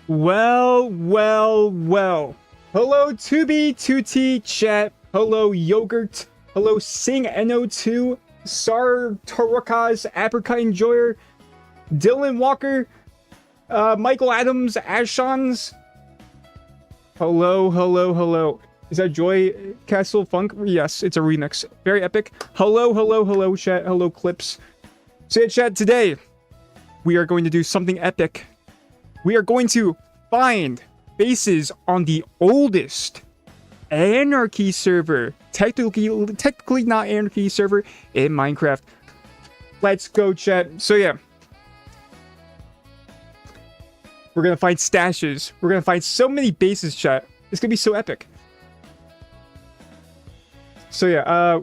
Well, well, well. Hello, 2B2T chat. Hello, Yogurt. Hello, Sing NO2. Sar Tarukas, Apricot Enjoyer. Dylan Walker. Michael Adams, Ashons. Hello, hello, hello. Is that Joy Castle Funk? Yes, it's a remix. Very epic. Hello, hello, hello, chat. Hello, Clips. So yeah, chat, today we are going to do something epic. We are going to find bases on the oldest anarchy server. Technically not anarchy server in Minecraft. Let's go, chat. So yeah. We're gonna find stashes. We're gonna find so many bases, chat. It's gonna be so epic. So yeah,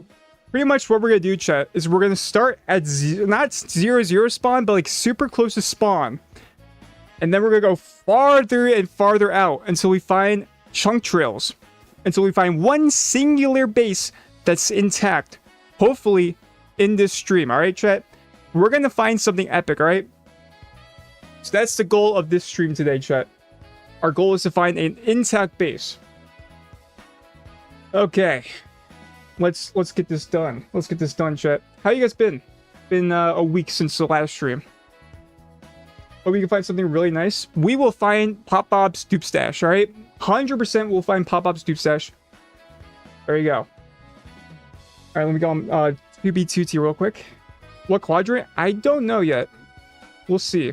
pretty much what we're gonna do, chat, is we're gonna start at not 0-0 spawn, but like super close to spawn. And then we're gonna go farther and farther out until we find chunk trails. Until we find one singular base that's intact. Hopefully in this stream, alright, chat? We're gonna find something epic, alright? So that's the goal of this stream today, chat. Our goal is to find an intact base. Okay. Let's get this done. Let's get this done, chat. How you guys been? Been a week since the last stream. But we can find something really nice. We will find Pop Bob's Dupe Stash, alright? 100% we'll find Pop Bob's Dupe Stash. There you go. Alright, let me go on 2B2T real quick. What quadrant? I don't know yet. We'll see.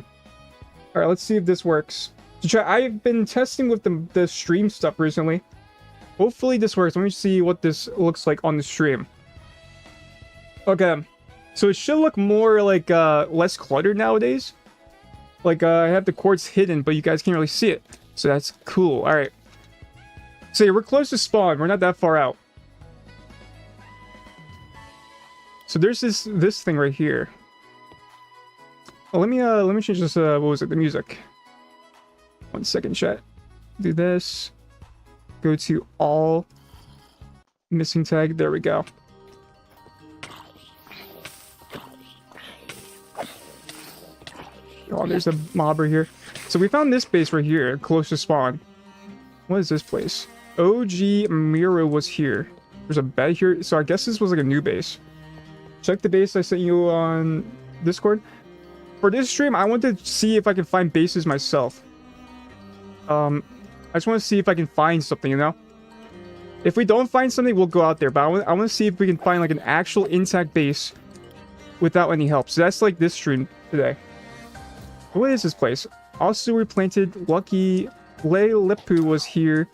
Alright, let's see if this works. So chat, I've been testing with the stream stuff recently. Hopefully this works. Let me see what this looks like on the stream. Okay. So it should look more like less cluttered nowadays. Like I have the quartz hidden, but you guys can't really see it. So that's cool. Alright. So yeah, we're close to spawn. We're not that far out. So there's this thing right here. Oh, let me change this, what was it? The music. 1 second, chat. Do this. Go to all. Missing tag. There we go. Oh, there's a mob right here. So we found this base right here, close to spawn. What is this place? OG Miro was here. There's a bed here. So I guess this was like a new base. Check the base I sent you on Discord. For this stream, I want to see if I can find bases myself. I just want to see if I can find something, you know? If we don't find something, we'll go out there. But I want to see if we can find like an actual intact base without any help. So that's like this stream today. What is this place? Also replanted. Lucky Lepu was here.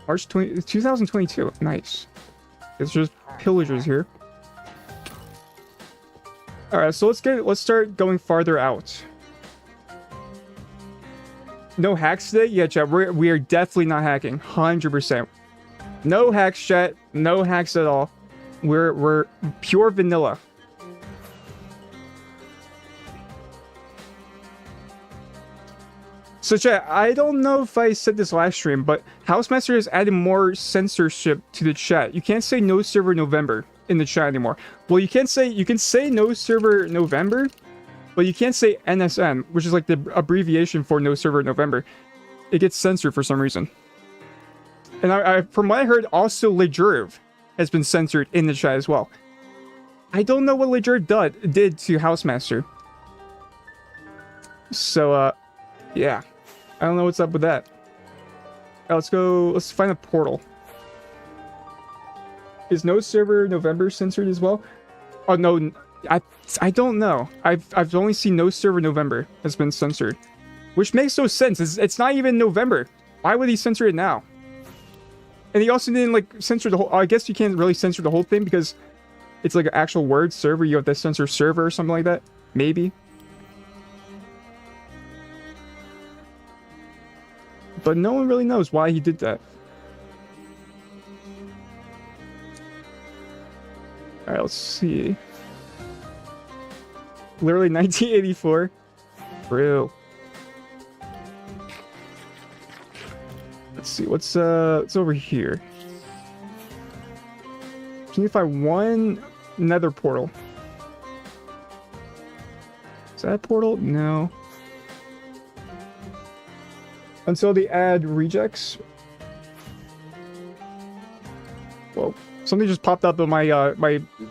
March 2022. Nice. It's just pillagers here. Alright, so let's start going farther out. No hacks today? Yeah, chat, we are definitely not hacking. 100%. No hacks, chat. No hacks at all. We're pure vanilla. So chat, I don't know if I said this last stream, but Housemaster has added more censorship to the chat. You can't say no server November in the chat anymore. Well, you can say no server November, but you can't say NSN, which is like the abbreviation for no server November. It gets censored for some reason. And I from what I heard, also Lejerve has been censored in the chat as well. I don't know what Lejerve did to Housemaster. So yeah. I don't know what's up with that. Let's go. Let's find a portal. Is no server November censored as well? Oh no, I don't know. I've only seen no server November has been censored, which makes no sense. It's not even November. Why would he censor it now? And he also didn't like censor the whole. I guess you can't really censor the whole thing because it's like an actual word server. You have to censor server or something like that. Maybe. But no one really knows why he did that. Alright, let's see. Literally 1984. True. Let's see, what's over here? Can you find one nether portal? Is that a portal? No. until they add rejects. Whoa. Something just popped up on my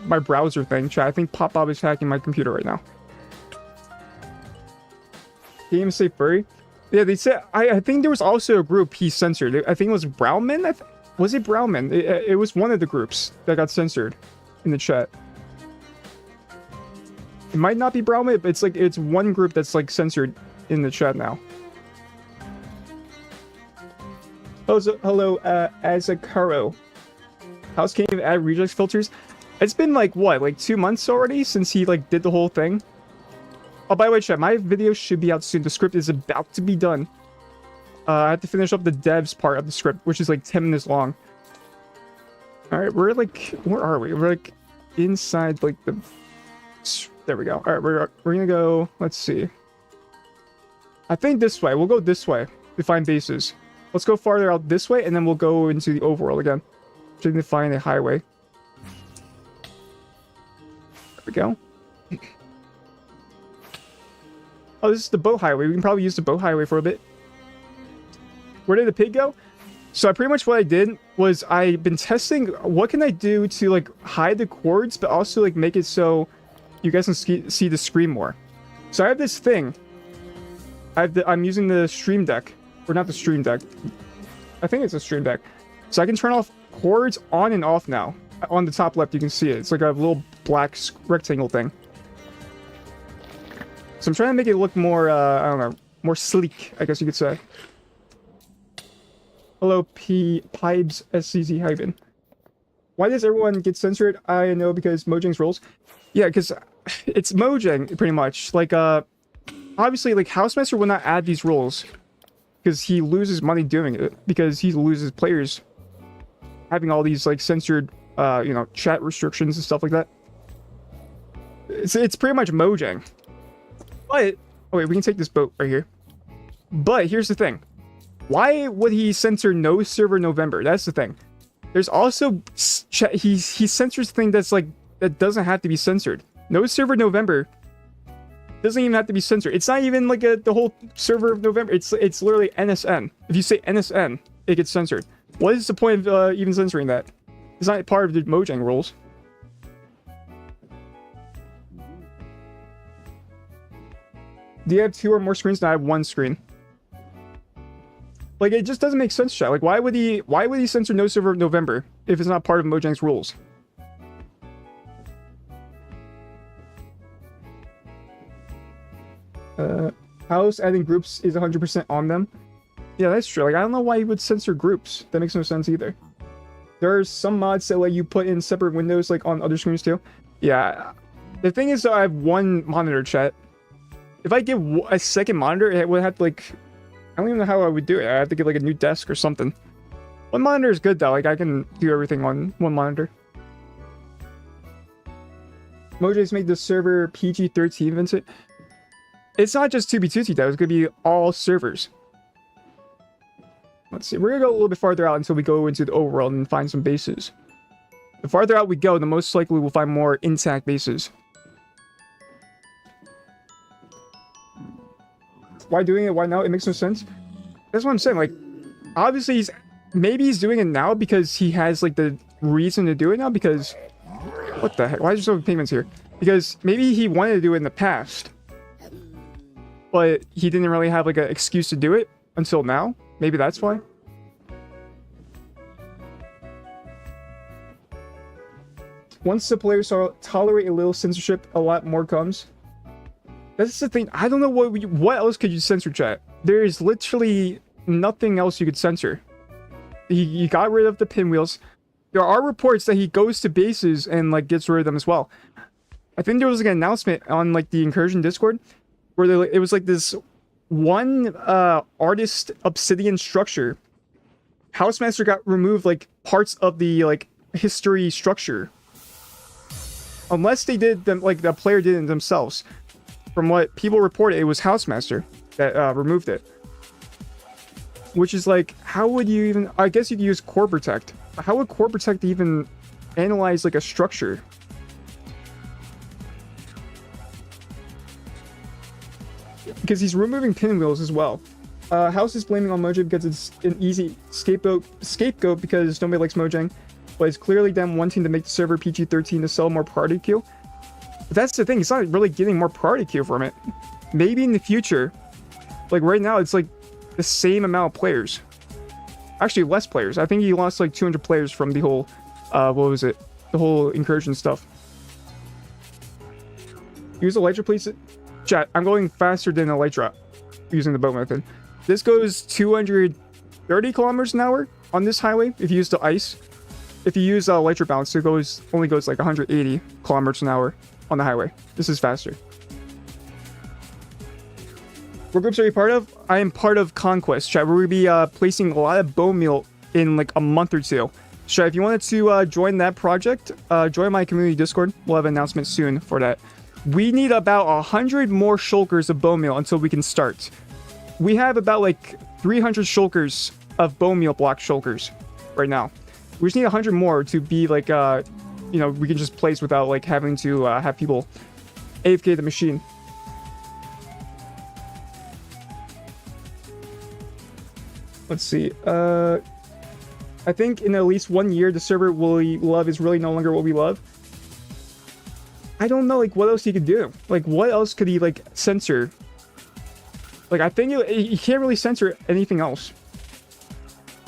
my browser thing, chat. I think PopBob is hacking my computer right now. Game say furry? Yeah, they said I think there was also a group he censored. I think it was Brownman. Was it Brownman? It was one of the groups that got censored in the chat. It might not be Brownman, but it's one group that's like censored in the chat now. Hello, Azakaro. House can't even add rejects filters. It's been like what, like 2 months already since he like did the whole thing. Oh, by the way, chat, my video should be out soon. The script is about to be done. I have to finish up the devs part of the script, which is like 10 minutes long. All right, we're like, where are we? We're like inside like the. There we go. All right, we're gonna go. Let's see. I think this way. We'll go this way to find bases. Let's go farther out this way, and then we'll go into the overworld again. To find a highway. There we go. Oh, this is the boat highway. We can probably use the boat highway for a bit. Where did the pig go? So pretty much what I did was I've been testing what can I do to like hide the chords, but also like make it so you guys can see the screen more. So I have this thing. I'm using the Stream Deck, or not the Stream Deck. I think it's a Stream Deck. So I can turn off chords on and off now. On the top left, you can see it. It's like a little black rectangle thing. So I'm trying to make it look more, I don't know, more sleek, I guess you could say. Hello, Pibes SCZ Hyben. Why does everyone get censored? I know, because Mojang's rules. Yeah, because it's Mojang, pretty much. Like, obviously, like, Housemaster will not add these rules. Because he loses money doing it. Because he loses players having all these, like, censored, you know, chat restrictions and stuff like that. It's pretty much Mojang. But, oh wait, we can take this boat right here. But here's the thing. Why would he censor No Server November? That's the thing. There's also, he censors thing that's like, that doesn't have to be censored. No Server November doesn't even have to be censored. It's not even like the whole server of November. It's literally NSN. If you say NSN, it gets censored. What is the point of even censoring that? It's not part of the Mojang rules. Do you have 2 or more screens? No, I have 1 screen. Like, it just doesn't make sense, chat. Like, why would he censor No Server of November if it's not part of Mojang's rules? House adding groups is 100% on them. Yeah, that's true. Like, I don't know why he would censor groups. That makes no sense either. There are some mods that let you put in separate windows, like, on other screens too. Yeah. The thing is, though, I have 1 monitor, chat. If I get a second monitor, it would have to, like... I don't even know how I would do it. I have to get, like, a new desk or something. 1 monitor is good, though. Like, I can do everything on 1 monitor. Mojang's made the server PG-13, Vincent. It's not just 2B2T, though. It's going to be all servers. Let's see. We're going to go a little bit farther out until we go into the overworld and find some bases. The farther out we go, the most likely we'll find more intact bases. Why doing it? Why now? It makes no sense. That's what I'm saying. Like, obviously, maybe he's doing it now because he has, like, the reason to do it now. Because, what the heck? Why is there so many payments here? Because maybe he wanted to do it in the past, but he didn't really have, like, an excuse to do it until now. Maybe that's why. Once the players tolerate a little censorship, a lot more comes. That's the thing. I don't know what else could you censor, chat. There is literally nothing else you could censor. He got rid of the pinwheels. There are reports that he goes to bases and, like, gets rid of them as well. I think there was, like, an announcement on, like, the Incursion Discord where it was like this one artist obsidian structure. Housemaster got removed, like, parts of the, like, history structure. Unless they did them, like, the player did it themselves. From what people reported, it was Housemaster that removed it. Which is like, how would you even... I guess you'd use Core Protect. How would Core Protect even analyze, like, a structure? Because he's removing pinwheels as well. House is blaming on Mojang because it's an easy scapegoat because nobody likes Mojang. But it's clearly them wanting to make the server PG-13 to sell more party queue. But that's the thing, it's not really getting more party queue from it. Maybe in the future. Like right now, it's like the same amount of players. Actually, less players. I think he lost like 200 players from the whole, what was it? The whole incursion stuff. Use Elytra, please. Chat, I'm going faster than Elytra using the boat method. This goes 230 kilometers an hour on this highway if you use the ice. If you use Elytra balance, it only goes like 180 kilometers an hour on the highway. This is faster. What groups are you part of? I am part of Conquest, chat. We're going to be placing a lot of bone meal in like a month or two. Chat, if you wanted to join that project, join my community Discord. We'll have an announcement soon for that. We need about 100 more shulkers of bone meal until we can start. We have about like 300 shulkers of bone meal block shulkers right now. We just need 100 more to be like, you know, we can just place without like having to have people AFK the machine. Let's see. I think in at least 1 year, the server we love is really no longer what we love. I don't know, like, what else he could do? Like, what else could he, like, censor? Like, I think he can't really censor anything else.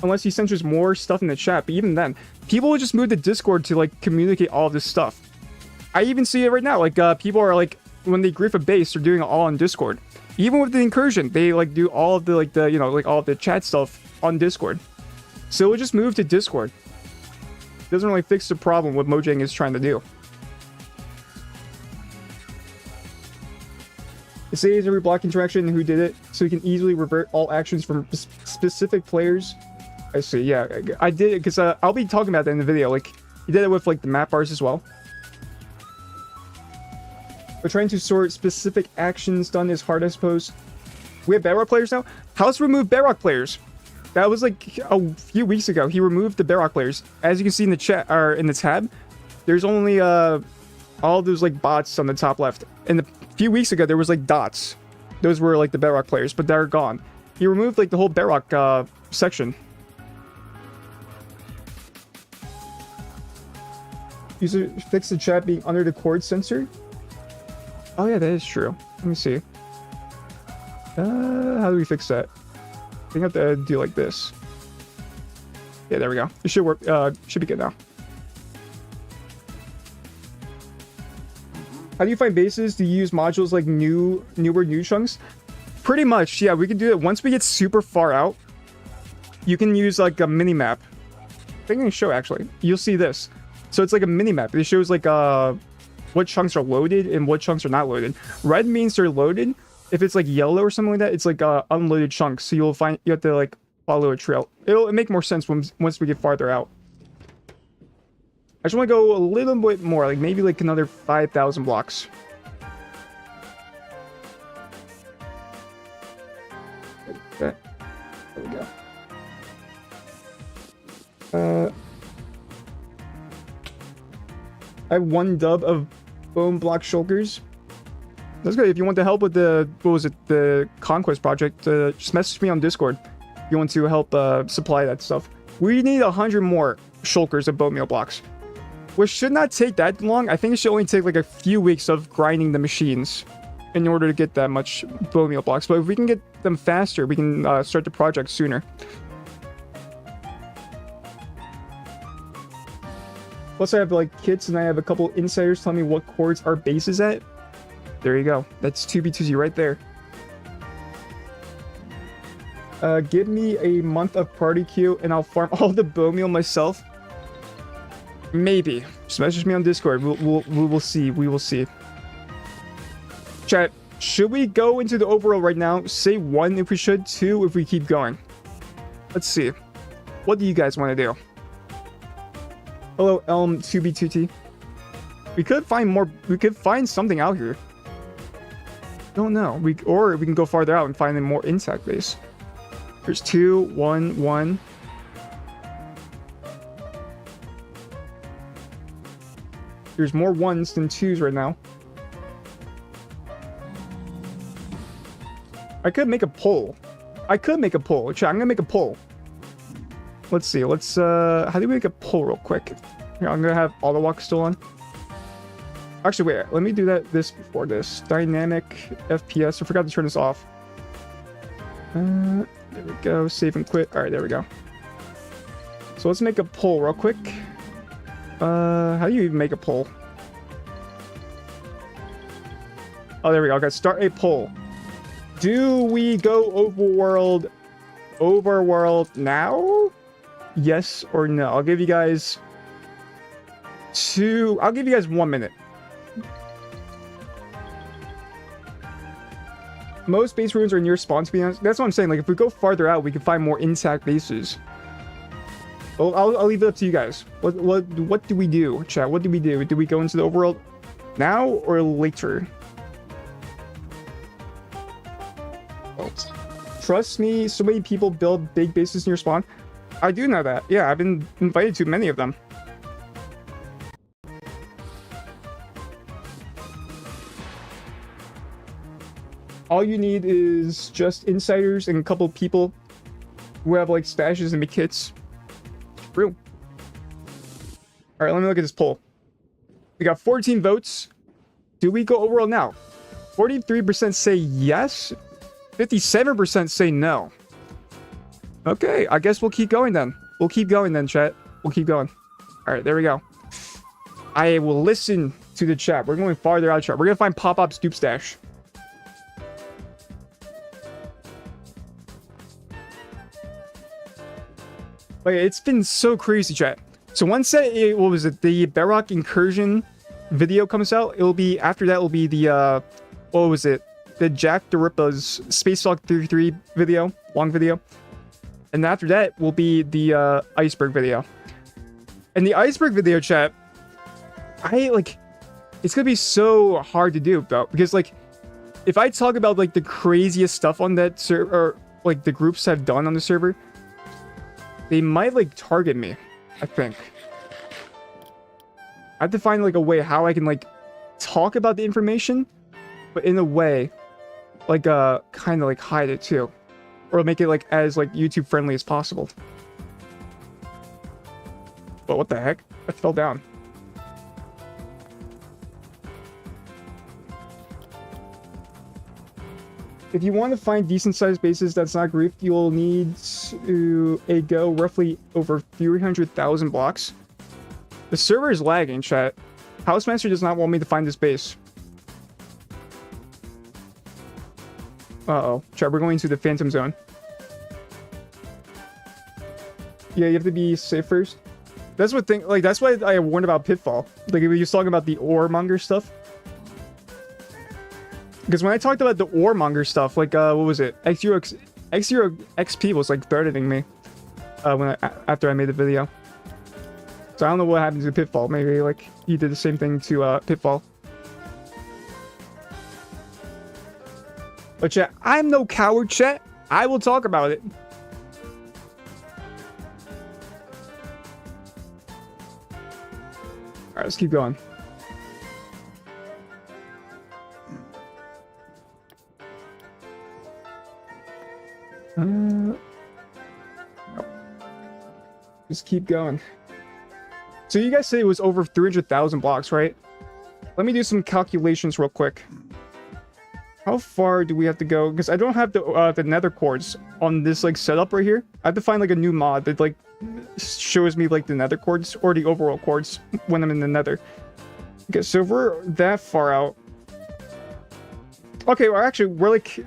Unless he censors more stuff in the chat. But even then, people will just move to Discord to, like, communicate all of this stuff. I even see it right now. Like, people are, like, when they grief a base, they're doing it all on Discord. Even with the incursion, they, like, do all of the, like, you know, like, all of the chat stuff on Discord. So we'll just move to Discord. Doesn't really fix the problem what Mojang is trying to do. It says every block interaction and who did it, so you can easily revert all actions from specific players. I see, yeah. I did it because I'll be talking about that in the video. Like, you did it with, like, the map bars as well. We're trying to sort specific actions done is hard, I suppose. We have Bedrock players now? House removed Bedrock players. That was like a few weeks ago. He removed the Bedrock players. As you can see in the chat, or in the tab, there's only all those like bots on the top left. And a few weeks ago, there was like dots. Those were like the Bedrock players, but they're gone. He removed like the whole Bedrock section. User fix the chat being under the cord sensor. Oh yeah, that is true. Let me see. How do we fix that? I think I have to do like this. Yeah, there we go. It should work. Should be good now. How do you find bases? Do you use modules like newer new chunks? Pretty much, yeah. We can do it once we get super far out. You can use like a mini map. I think I can show actually. You'll see this. So it's like a mini map. It shows like what chunks are loaded and what chunks are not loaded. Red means they're loaded. If it's like yellow or something like that, it's like unloaded chunks. So you have to like follow a trail. It'll make more sense once we get farther out. I just want to go a little bit more, like maybe like another 5,000 blocks. Okay. There we go. I have 1 dub of bone block shulkers. That's good. If you want to help with the, what was it, the Conquest project, just message me on Discord if you want to help supply that stuff. We need 100 more shulkers of bone meal blocks, which should not take that long. I think it should only take like a few weeks of grinding the machines in order to get that much bone meal blocks. But if we can get them faster, we can start the project sooner. Plus, I have like kits and I have a couple insiders telling me what chords our base is at. There you go. That's 2B2Z right there. Give me a month of party queue and I'll farm all the bone meal myself. Maybe. Just message me on Discord. We will see. We will see. Chat, should we go into the overall right now? Say 1 if we should, 2 if we keep going. Let's see. What do you guys want to do? Hello, Elm 2B2T. We could find more. We could find something out here. Don't know. Or we can go farther out and find a more intact base. There's 2, 1, 1. There's more 1s than 2s right now. I could make a poll. I could make a poll. Chat, I'm gonna make a poll. Let's see. Let's how do we make a poll real quick? Here, I'm gonna have auto walk still on. Actually, wait. Let me do this before this. Dynamic FPS. I forgot to turn this off. There we go. Save and quit. All right, there we go. So let's make a poll real quick. How do you even make a poll? Oh, there we go. Okay, start a poll. Do we go overworld now? Yes or no? I'll give you guys 1 minute. Most base ruins are near spawn, to be honest. That's what I'm saying. Like, if we go farther out, we can find more intact bases. Well, I'll leave it up to you guys. What do we do, chat? What do we do? Do we go into the overworld now or later? Trust me, so many people build big bases near spawn. I do know that. Yeah, I've been invited to many of them. All you need is just insiders and a couple people who have like stashes and big kits. True. All right, let me look at this poll. We got 14 votes. Do we go overall now? 43% say yes. 57% say no. Okay, I guess we'll keep going then. We'll keep going then, chat. We'll keep going. All right, there we go. I will listen to the chat. We're going farther out, chat. We're going to find Pop-Op's dupe stash. Like, it's been so crazy, chat. So once that, what was it, the Bedrock Incursion video comes out, it'll be, after that will be the, what was it? The Jack the Ripper's Space Talk 33 video, long video. And after that will be the Iceberg video. And the Iceberg video, chat, it's gonna be so hard to do, though, because, like, if I talk about, like, the craziest stuff on that server, or, like, the groups have done on the server, they might, like, target me, I think. I have to find, like, a way how I can, like, talk about the information, but in a way, like, kind of, like, hide it, too. Or make it, like, as, like, YouTube-friendly as possible. But what the heck? I fell down. If you want to find decent-sized bases that's not grouped, you'll need to go roughly over 300,000 blocks. The server is lagging, chat. Housemaster does not want me to find this base. Uh-oh. Chat, we're going to the Phantom Zone. Yeah, you have to be safe first. That's what that's why I warned about Pitfall. Like, we were just talking about the Oremonger stuff. Because when I talked about the Oremonger stuff, like, what was it? X0 XP was, like, threatening me. After I made the video. So I don't know what happened to Pitfall. Maybe, like, he did the same thing to, Pitfall. But chat, I'm no coward, chat. I will talk about it. Alright, let's keep going. Just keep going. So you guys say it was over 300,000 blocks, right? Let me do some calculations real quick. How far do we have to go? Because I don't have the nether quartz on this, like, setup right here. I have to find, like, a new mod that, like, shows me, like, the nether quartz or the overall quartz when I'm in the nether. Okay, so if we're that far out. Okay, well, actually,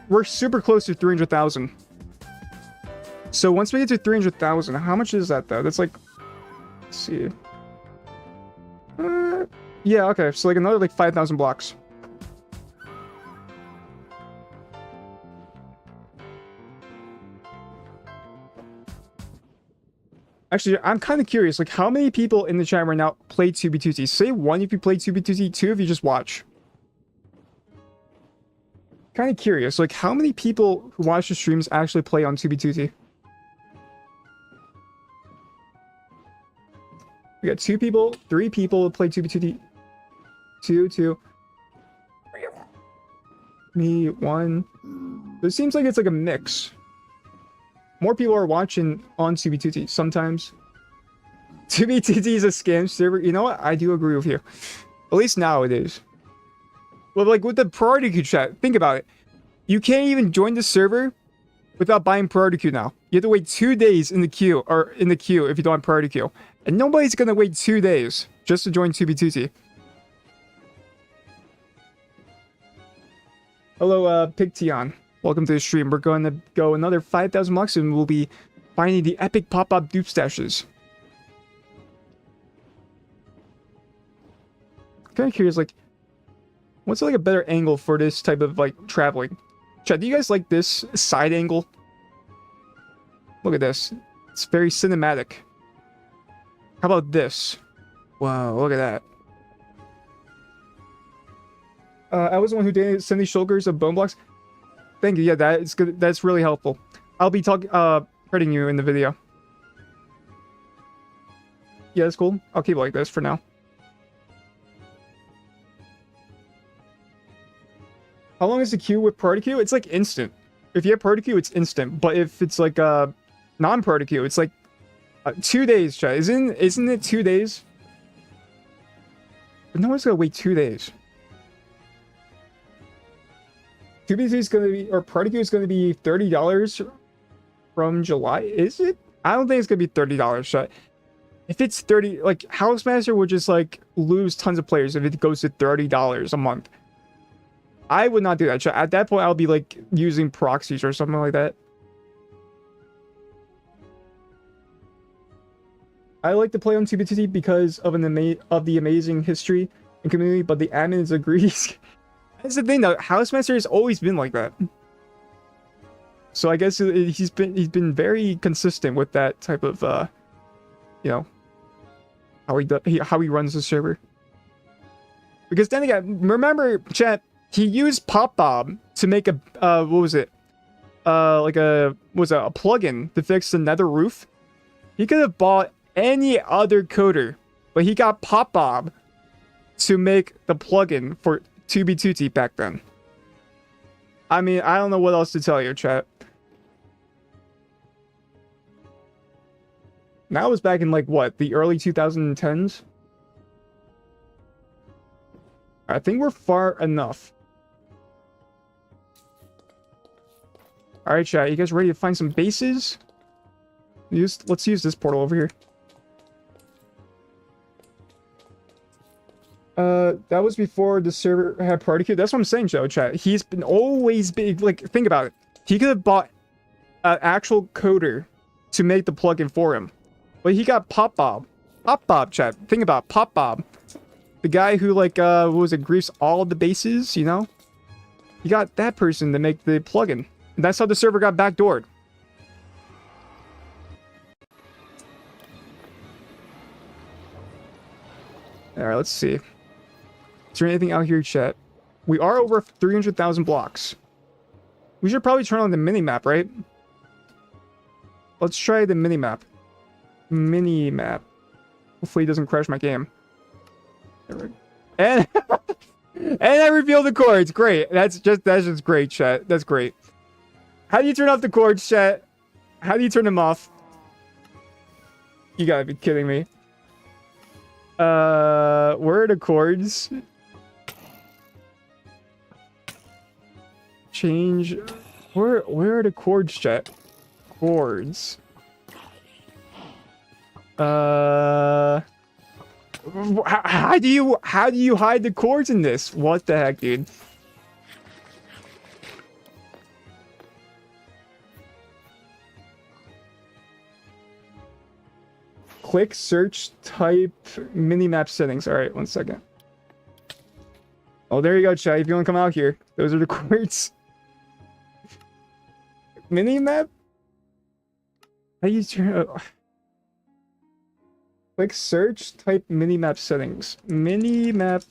we're super close to 300,000. So once we get to 300,000, how much is that, though? That's, like, let's see. Yeah, okay, so, like, another, like, 5,000 blocks. Actually, I'm kind of curious, like, how many people in the chat right now play 2B2T? Say 1 if you play 2B2T, 2 if you just watch. Kind of curious, like, how many people who watch the streams actually play on 2B2T? We got 2 people, 3 people who play 2B2T. 2. Me, 1. So it seems like it's like a mix. more people are watching on 2B2T. Sometimes 2B2T is a scam server. You know what? I do agree with you. At least nowadays. But like with the priority queue chat, think about it. You can't even join the server without buying priority queue now. You have to wait 2 days in the queue, if you don't have priority queue. And nobody's gonna wait 2 days just to join 2B2T. Hello, Pigtion. Welcome to the stream. We're going to go another 5,000 bucks and we'll be finding the epic pop-up dupe stashes. Kind of curious, like, what's like a better angle for this type of like traveling? Chat, do you guys like this side angle? Look at this. It's very cinematic. How about this? Wow, look at that. I was the one who did 70 shulkers of bone blocks. Thank you. Yeah, that's good. That's really helpful. I'll be crediting you in the video. Yeah, that's cool. I'll keep it like this for now. How long is the queue with priority queue? It's like instant. If you have priority queue, it's instant. But if it's like non-priority queue, it's like 2 days, chat. Isn't it 2 days? But no one's gonna wait 2 days. 2B2 is gonna be, or priority queue is gonna be $30 from July. Is it? I don't think it's gonna be $30, chat. If it's 30, like Housemaster would just like lose tons of players if it goes to $30 a month. I would not do that. At that point, I'll be like using proxies or something like that. I like to play on 2B2T because of the amazing history and community, but the admins agrees. That's the thing though. Housemaster has always been like that. So I guess he's been very consistent with that type of you know, how he runs the server. Because then again, remember, chat, he used Pop Bob to make a what was it? Like a plugin to fix the nether roof. He could have bought any other coder, but he got Pop Bob to make the plugin for 2B2T back then. I mean, I don't know what else to tell you, chat. That was back in like what, the early 2010s? I think we're far enough. Alright, chat, you guys ready to find some bases? Let's use this portal over here. That was before the server had priority queue. That's what I'm saying, Joe, chat. He's been always big. Like, think about it. He could have bought an actual coder to make the plugin for him. But he got Pop Bob. Pop Bob, chat. Think about Pop Bob. The guy who, like, what was it, griefs all of the bases, you know? He got that person to make the plugin. And that's how the server got backdoored. Alright, let's see. Is there anything out here, chat? We are over 300,000 blocks. We should probably turn on the mini-map, right? Let's try the mini-map. Mini-map. Hopefully it doesn't crash my game. And and I revealed the chords. Great. That's just great, chat. That's great. How do you turn off the chords, chat? How do you turn them off? You gotta be kidding me. Where are the chords? Change. Where are the chords, chat? Chords. How do you hide the chords in this? What the heck, dude? Click, search, type, minimap settings. All right, 1 second. Oh, there you go, chat. If you want to come out here, those are the chords. Minimap? How do you turn? Click, search, type, minimap settings. Minimap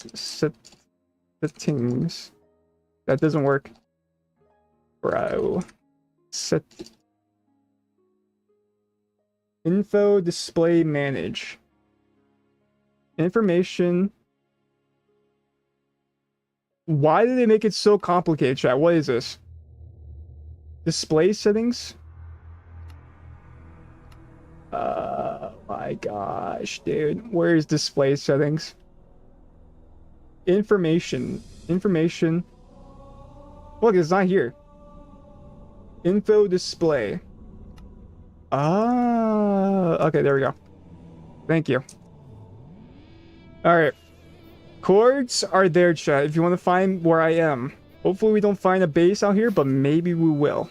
settings. That doesn't work. Bro. Set. Info, display, manage. Information. Why did they make it so complicated, chat? What is this? Display settings? My gosh, dude. Where's display settings? Information. Information. Look, it's not here. Info display. Ah, okay, there we go. Thank you. Alright. Chords are there, chat, if you want to find where I am. Hopefully we don't find a base out here, but maybe we will.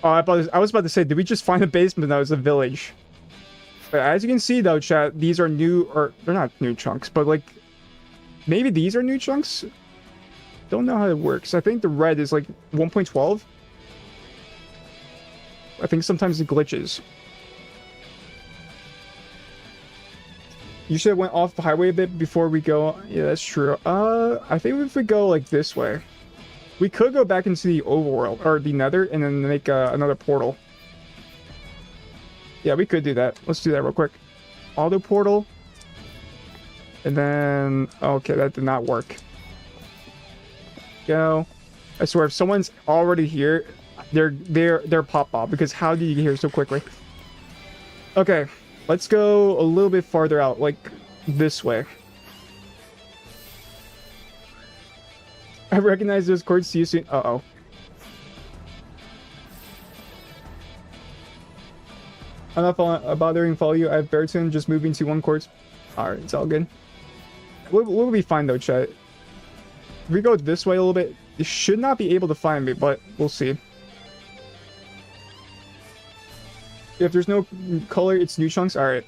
Oh, I was about to say, did we just find a base? But no, it was a village. But as you can see, though, chat, these are new, or they're not new chunks, but like, maybe these are new chunks? Don't know how it works. I think the red is like 1.12. I think sometimes it glitches. You should have went off the highway a bit before we go. Yeah, that's true. I think if we go like this way, we could go back into the overworld, or the nether, and then make another portal. Yeah, we could do that. Let's do that real quick. Auto portal. And then... Okay, that did not work. Go. I swear, if someone's already here, they're pop-up, because how did you get here so quickly? Okay, let's go a little bit farther out, like this way. I recognize those chords. See you soon. Uh-oh. I'm not bothering follow you. I have baritone just moving to one chord. Alright, it's all good. We'll be fine though, chat. If we go this way a little bit, you should not be able to find me, but we'll see. If there's no color, it's new chunks. Alright.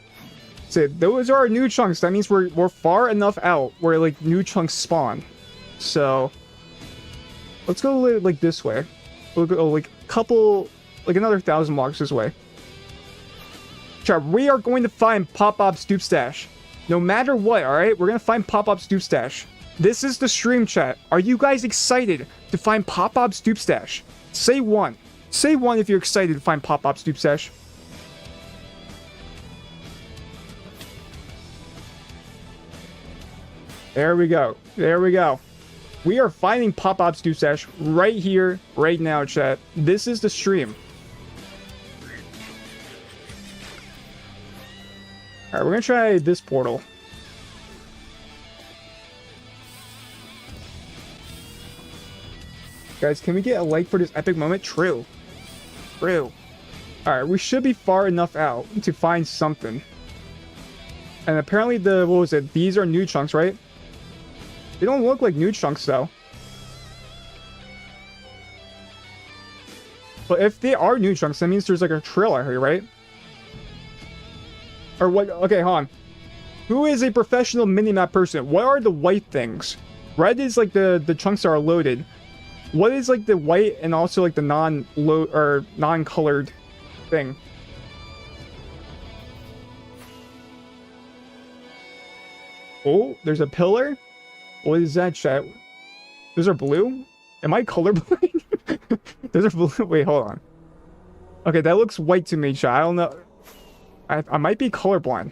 So those are our new chunks. That means we're far enough out where like new chunks spawn. So let's go like this way. We'll go like a couple, like another 1,000 blocks this way. Chat, we are going to find Pop-Pop's dupe stash. No matter what, alright? We're going to find Pop-Pop's dupe stash. This is the stream, chat. Are you guys excited to find Pop-Pop's dupe stash? Say one. Say one if you're excited to find Pop-Pop's dupe stash. There we go. There we go. We are finding Pop-Pop's dupe stash right here, right now, chat. This is the stream. Alright, we're gonna try this portal. Guys, can we get a like for this epic moment? True. True. Alright, we should be far enough out to find something. And apparently what was it? These are new chunks, right? They don't look like new chunks, though. But if they are new chunks, that means there's like a trail out here, right? Or what? Okay, hold on. Who is a professional minimap person? What are the white things? Red is like the chunks that are loaded. What is like the white and also like the non-load or non-colored thing? Oh, there's a pillar. What is that, chat? Those are blue? Am I colorblind? Those are blue. Wait, hold on. Okay, that looks white to me, chat. I don't know. I might be colorblind.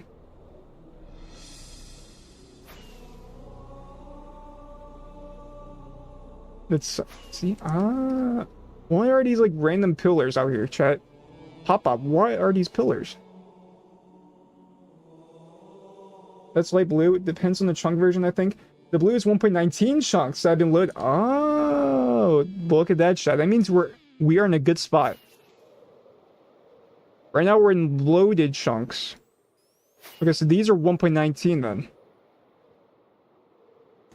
Let's see. Why are these like random pillars out here, chat? Pop-Up, why are these pillars? That's light blue. It depends on the chunk version, I think. The blue is 1.19 chunks that have been loaded. Oh, look at that, chat. That means we are in a good spot. Right now we're in loaded chunks. Okay, so these are 1.19 then.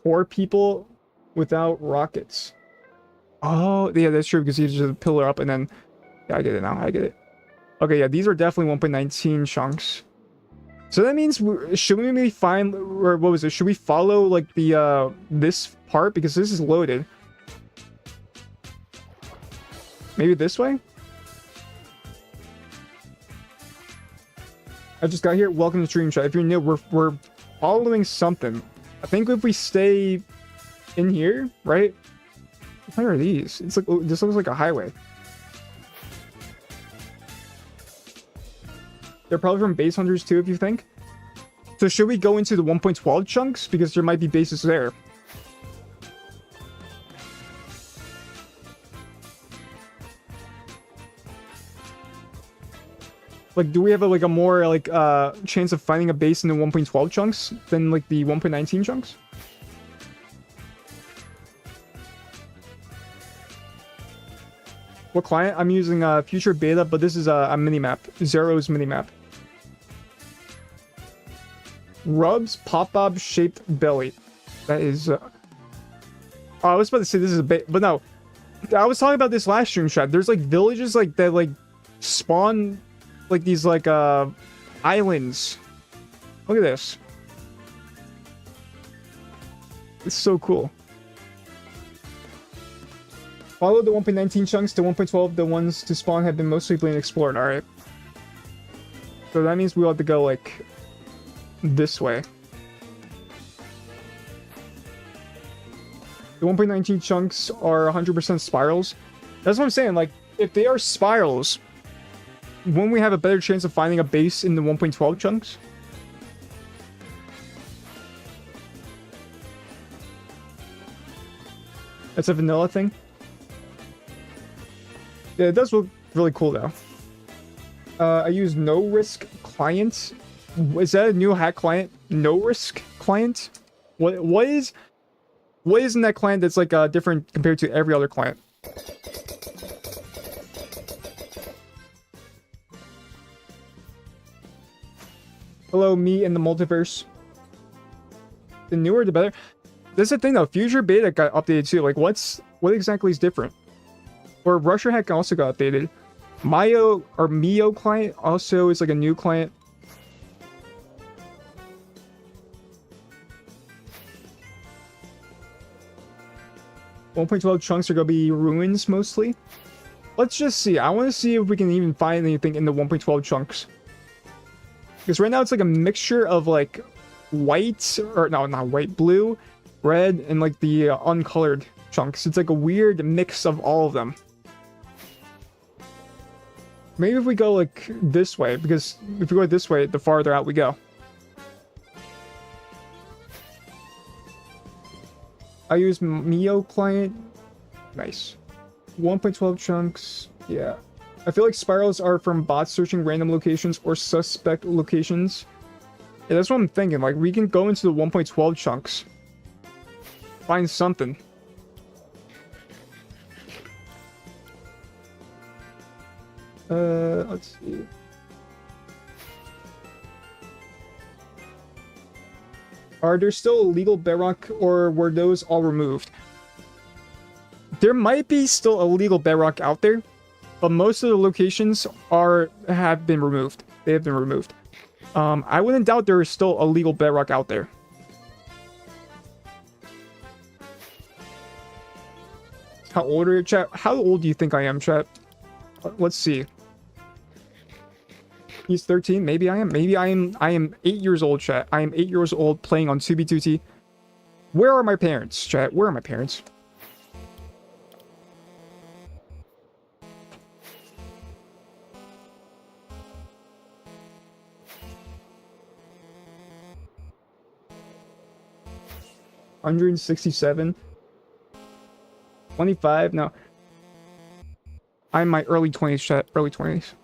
4 people without rockets. Oh, yeah, that's true, because you just a pillar up and then... Yeah, I get it now. I get it. Okay, yeah, these are definitely 1.19 chunks. So that means, should we maybe find... Or what was it? Should we follow, like, the, this part? Because this is loaded. Maybe this way? I just got here. Welcome to Stream Chat. If you're new, we're following something. I think if we stay in here, right? What are these? It's like, this looks like a highway. They're probably from base hunters too, if you think. So should we go into the 1.12 chunks? Because there might be bases there. Like, do we have like a more like chance of finding a base in the 1.12 chunks than like the 1.19 chunks? What client? I'm using Future Beta, but this is a minimap. Zero's minimap. Rubs pop-bob shaped belly. That is. Oh, I was about to say this is a bait, but no. I was talking about this last stream, chat. There's like villages like that like spawn like these like islands. Look at this. It's so cool. Follow the 1.19 chunks to 1.12. The ones to spawn have been mostly being explored. All right. So that means we'll have to go like this way. The 1.19 chunks are 100% spirals. That's what I'm saying. Like, if they are spirals, won't we have a better chance of finding a base in the 1.12 chunks? That's a vanilla thing. Yeah, it does look really cool though. I use No Risk Client. Is that a new hack client? No Risk Client? What is in that client that's like different compared to every other client? Hello, me in the multiverse. The newer, the better. That's the thing though. Future Beta got updated too. Like, what exactly is different? Or Rusherhack also got updated. Mio client also is like a new client. .12 chunks are gonna be ruins mostly. Let's just see. I want to see if we can even find anything in the 1.12 chunks. Because right now it's like a mixture of like white, or no, not white, blue, red, and like the uncolored chunks. It's like a weird mix of all of them. Maybe if we go like this way, because if we go this way, the farther out we go. I use Mio client. Nice. 1.12 chunks. Yeah. I feel like spirals are from bots searching random locations or suspect locations. Yeah, that's what I'm thinking. Like, we can go into the 1.12 chunks. Find something. Let's see. Are there still illegal bedrock, or were those all removed? There might be still illegal bedrock out there, but most of the locations have been removed. They have been removed. I wouldn't doubt there is still illegal bedrock out there. How old are you, chat? How old do you think I am, chat? Let's see. He's 13. Maybe I am. Maybe I am 8 years old, chat. I am 8 years old playing on 2B2T. Where are my parents, chat? Where are my parents? $167. 25. No. I'm in my early 20s, chat. Early 20s.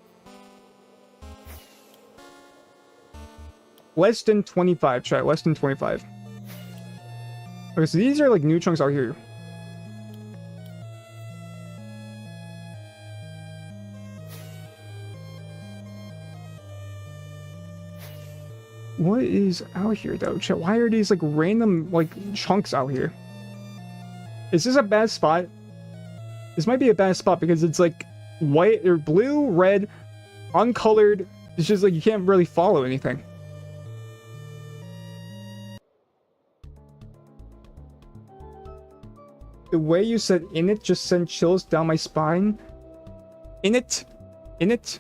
Less than 25, chat. Less than 25. Okay, so these are like new chunks out here. What is out here though, chat? Why are these like random like chunks out here? Is this a bad spot? This might be a bad spot because it's like white or blue, red, uncolored. It's just like you can't really follow anything. The way you said "in it" just sent chills down my spine. In it? In it?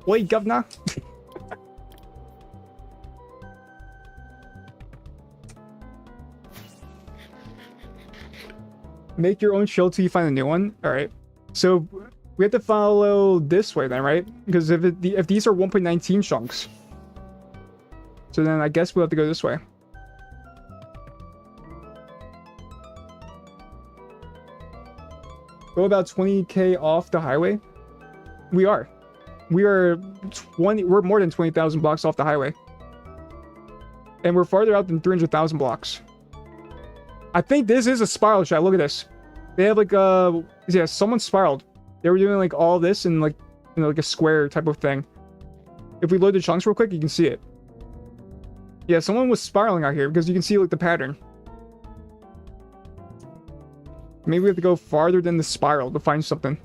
Wait, governor? Make your own chill till you find a new one. Alright. So we have to follow this way then, right? Because if these are 1.19 chunks. So then I guess we'll have to go this way. Go about 20k off the highway. We are. We're more than 20,000 blocks off the highway. And we're farther out than 300,000 blocks. I think this is a spiral shot. Look at this. They have like yeah, someone spiraled. They were doing like all this in like, you know, like a square type of thing. If we load the chunks real quick, you can see it. Yeah, someone was spiraling out here because you can see like the pattern. Maybe we have to go farther than the spiral to find something.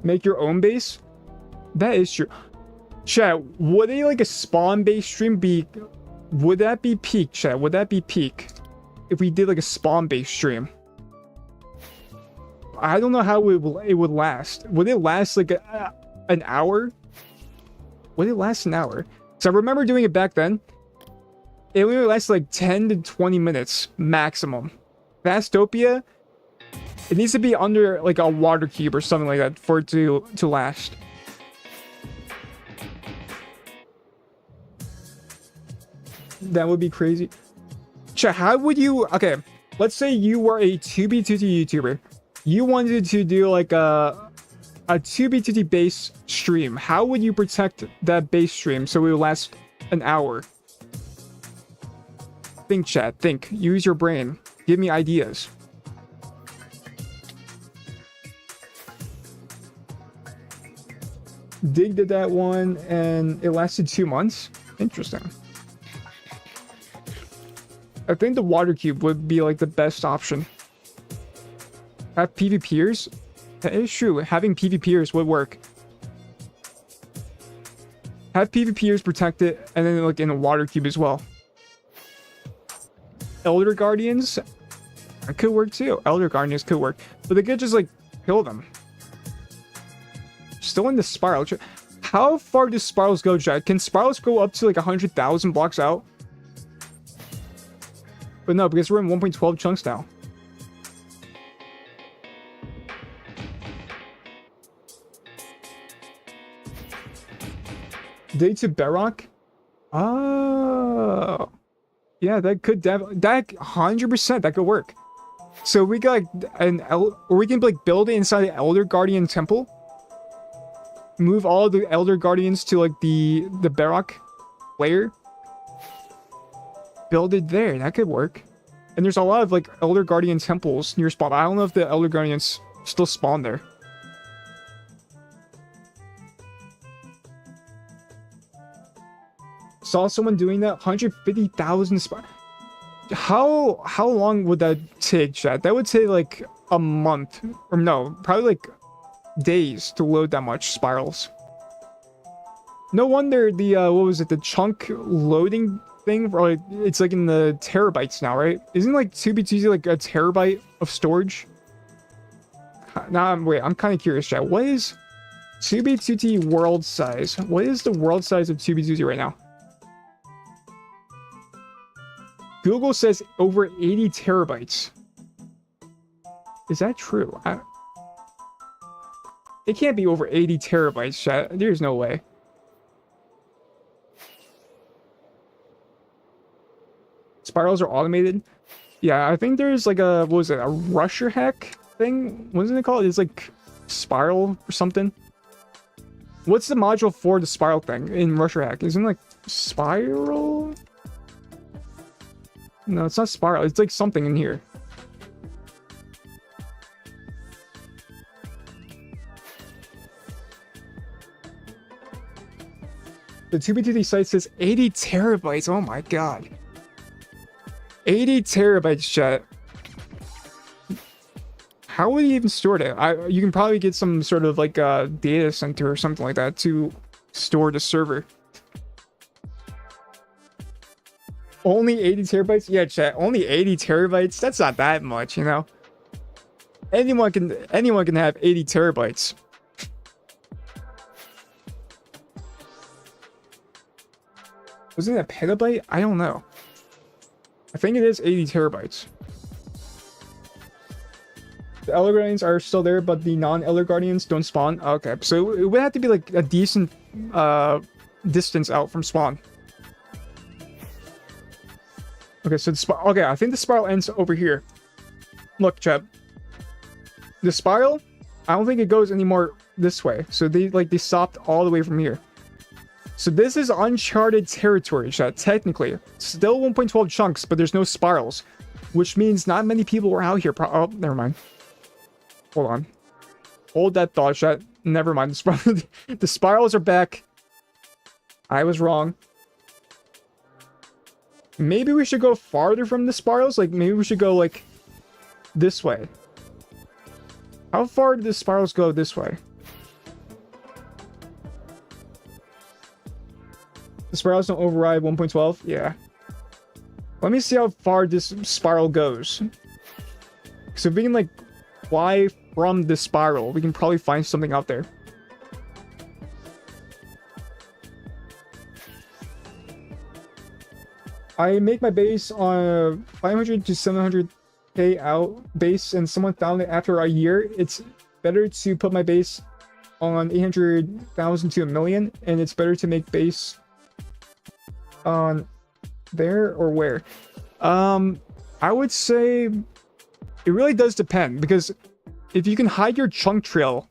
Make your own base? That is true. Chat, would a like a spawn based stream be... Would that be peak, chat? Would that be peak? If we did like a spawn based stream? I don't know how it would last. Would it last like an hour? Would it last an hour? So I remember doing it back then. It only lasts like 10 to 20 minutes maximum. Fastopia, it needs to be under like a water cube or something like that for it to last. That would be crazy. Chat, how would you... Okay, let's say you were a 2B2T YouTuber. You wanted to do like a 2B2T base stream. How would you protect that base stream so it would last an hour? Think, chat. Think. Use your brain. Give me ideas. Dig did that one and it lasted 2 months. Interesting. I think the water cube would be like the best option. Have PvPers? That is true. Having PvPers would work. Have PvPers protect it and then like in a water cube as well. Elder Guardians? That could work too. Elder Guardians could work. But they could just like kill them. Still in the spiral. How far do spirals go, Jack? Can spirals go up to like 100,000 blocks out? But no, because we're in 1.12 chunks now. Day to Barrock? Oh. Yeah, that could definitely... That 100%, that could work. So we got or we can like build it inside the Elder Guardian Temple. Move all the Elder Guardians to like the Barrock layer. Build it there. That could work. And there's a lot of like Elder Guardian temples near spawn. I don't know if the Elder Guardians still spawn there. Saw someone doing that. 150,000 spawn. How long would that take, chat? That would take like a month. Or no, probably like days to load that much spirals. No wonder the what was it, the chunk loading thing, or like, it's like in the terabytes now, right? Isn't like 2B2T like a terabyte of storage? Nah, wait, I'm kind of curious, chat. What is 2B2T world size? What is the world size of 2B2T right now? Google says over 80 terabytes. Is that true? It can't be over 80 terabytes, chat. There's no way. Spirals are automated. Yeah, I think there's like a, what was it, a Rusherhack thing? What is it called? It's like spiral or something. What's the module for the spiral thing in Rusherhack? Isn't it like spiral? No, it's not spiral. It's like something in here. The 2B2T site says 80 terabytes. Oh my god. 80 terabytes, chat. How would you even store it? You can probably get some sort of like a data center or something like that to store the server. Only 80 terabytes? Yeah, chat. Only 80 terabytes? That's not that much, you know? Anyone can have 80 terabytes. Wasn't it a petabyte? I don't know. I think it is 80 terabytes. The Elder Guardians are still there, but the non-Elder Guardians don't spawn. Okay, so it would have to be like a decent distance out from spawn. Okay, so okay, I think the spiral ends over here. Look, chat. The spiral, I don't think it goes anymore this way. So they stopped all the way from here. So this is uncharted territory, chat, technically. Still 1.12 chunks, but there's no spirals. Which means not many people were out here. Oh, never mind. Hold on. Hold that thought, chat. Never mind. The spirals are back. I was wrong. Maybe we should go farther from the spirals. Like, maybe we should go, like, this way. How far do the spirals go this way? The spirals don't override 1.12? Yeah. Let me see how far this spiral goes. So if we can, like, fly from the spiral, we can probably find something out there. I make my base on a 500 to 700k out base, and someone found it after a year. It's better to put my base on 800,000 to a million, and it's better to make base on there or where? I would say it really does depend, because if you can hide your chunk trail,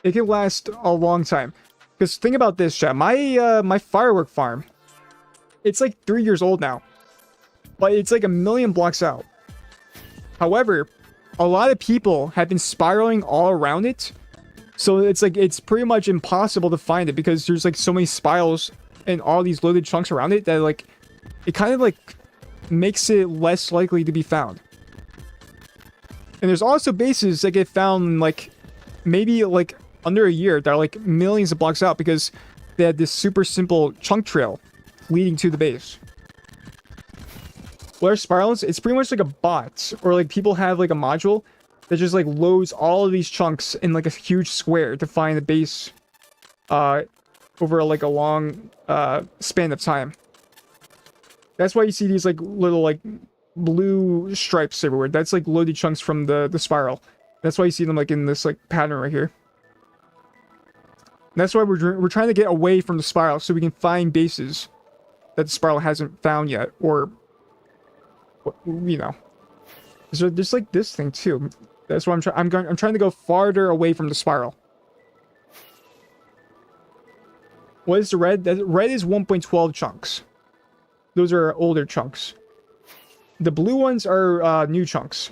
it can last a long time. Because think about this, chat. My firework farm, it's like 3 years old now, but it's like 1 million blocks out. However, a lot of people have been spiraling all around it, so it's like it's pretty much impossible to find it, because there's like so many spirals and all these loaded chunks around it that like it kind of like makes it less likely to be found. And there's also bases that get found like maybe like under a year that are like millions of blocks out, because they had this super simple chunk trail leading to the base. What are spirals? It's pretty much like a bot, or like people have like a module that just like loads all of these chunks in like a huge square to find the base over like a long span of time. That's why you see these like little like blue stripes everywhere. That's like loaded chunks from the spiral. That's why you see them like in this like pattern right here. And that's why we're trying to get away from the spiral, so we can find bases that the spiral hasn't found yet, or you know. So there's like this thing too. That's why I'm trying to go farther away from the spiral. What is the red? Red is 1.12 chunks. Those are older chunks. The blue ones are new chunks.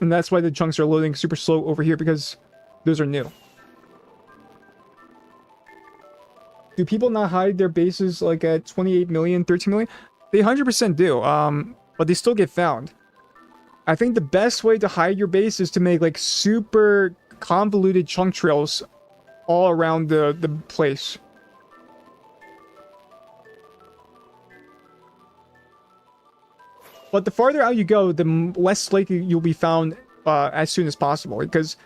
And that's why the chunks are loading super slow over here, because those are new. Do people not hide their bases like at 28 million, 13 million? They 100% do, but they still get found. I think the best way to hide your base is to make like super convoluted chunk trails all around the place. But the farther out you go, the less likely you'll be found as soon as possible, because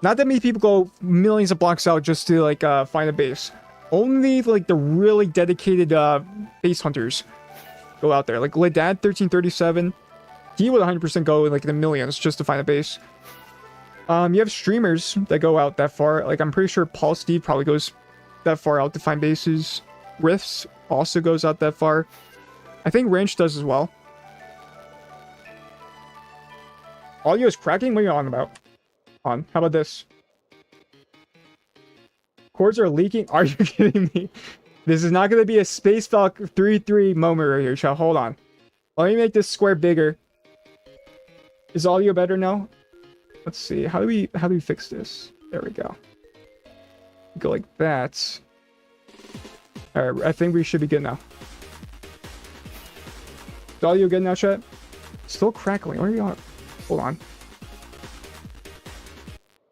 not that many people go millions of blocks out just to like find a base. Only like the really dedicated base hunters go out there. Like Ledad 1337, he would 100% go in like the millions just to find a base. You have streamers that go out that far. Like I'm pretty sure Paul Steve probably goes that far out to find bases. Rifts also goes out that far. I think Ranch does as well. Audio is cracking? What are you on about? How about this? Cords are leaking? Are you kidding me? This is not going to be a Space Falcon 3-3 moment right here, chat. Hold on. Let me make this square bigger. Is audio better now? Let's see. How do we fix this? There we go. Go like that. Alright, I think we should be good now. Is audio good now, chat? Still crackling. Where are you on? Hold on.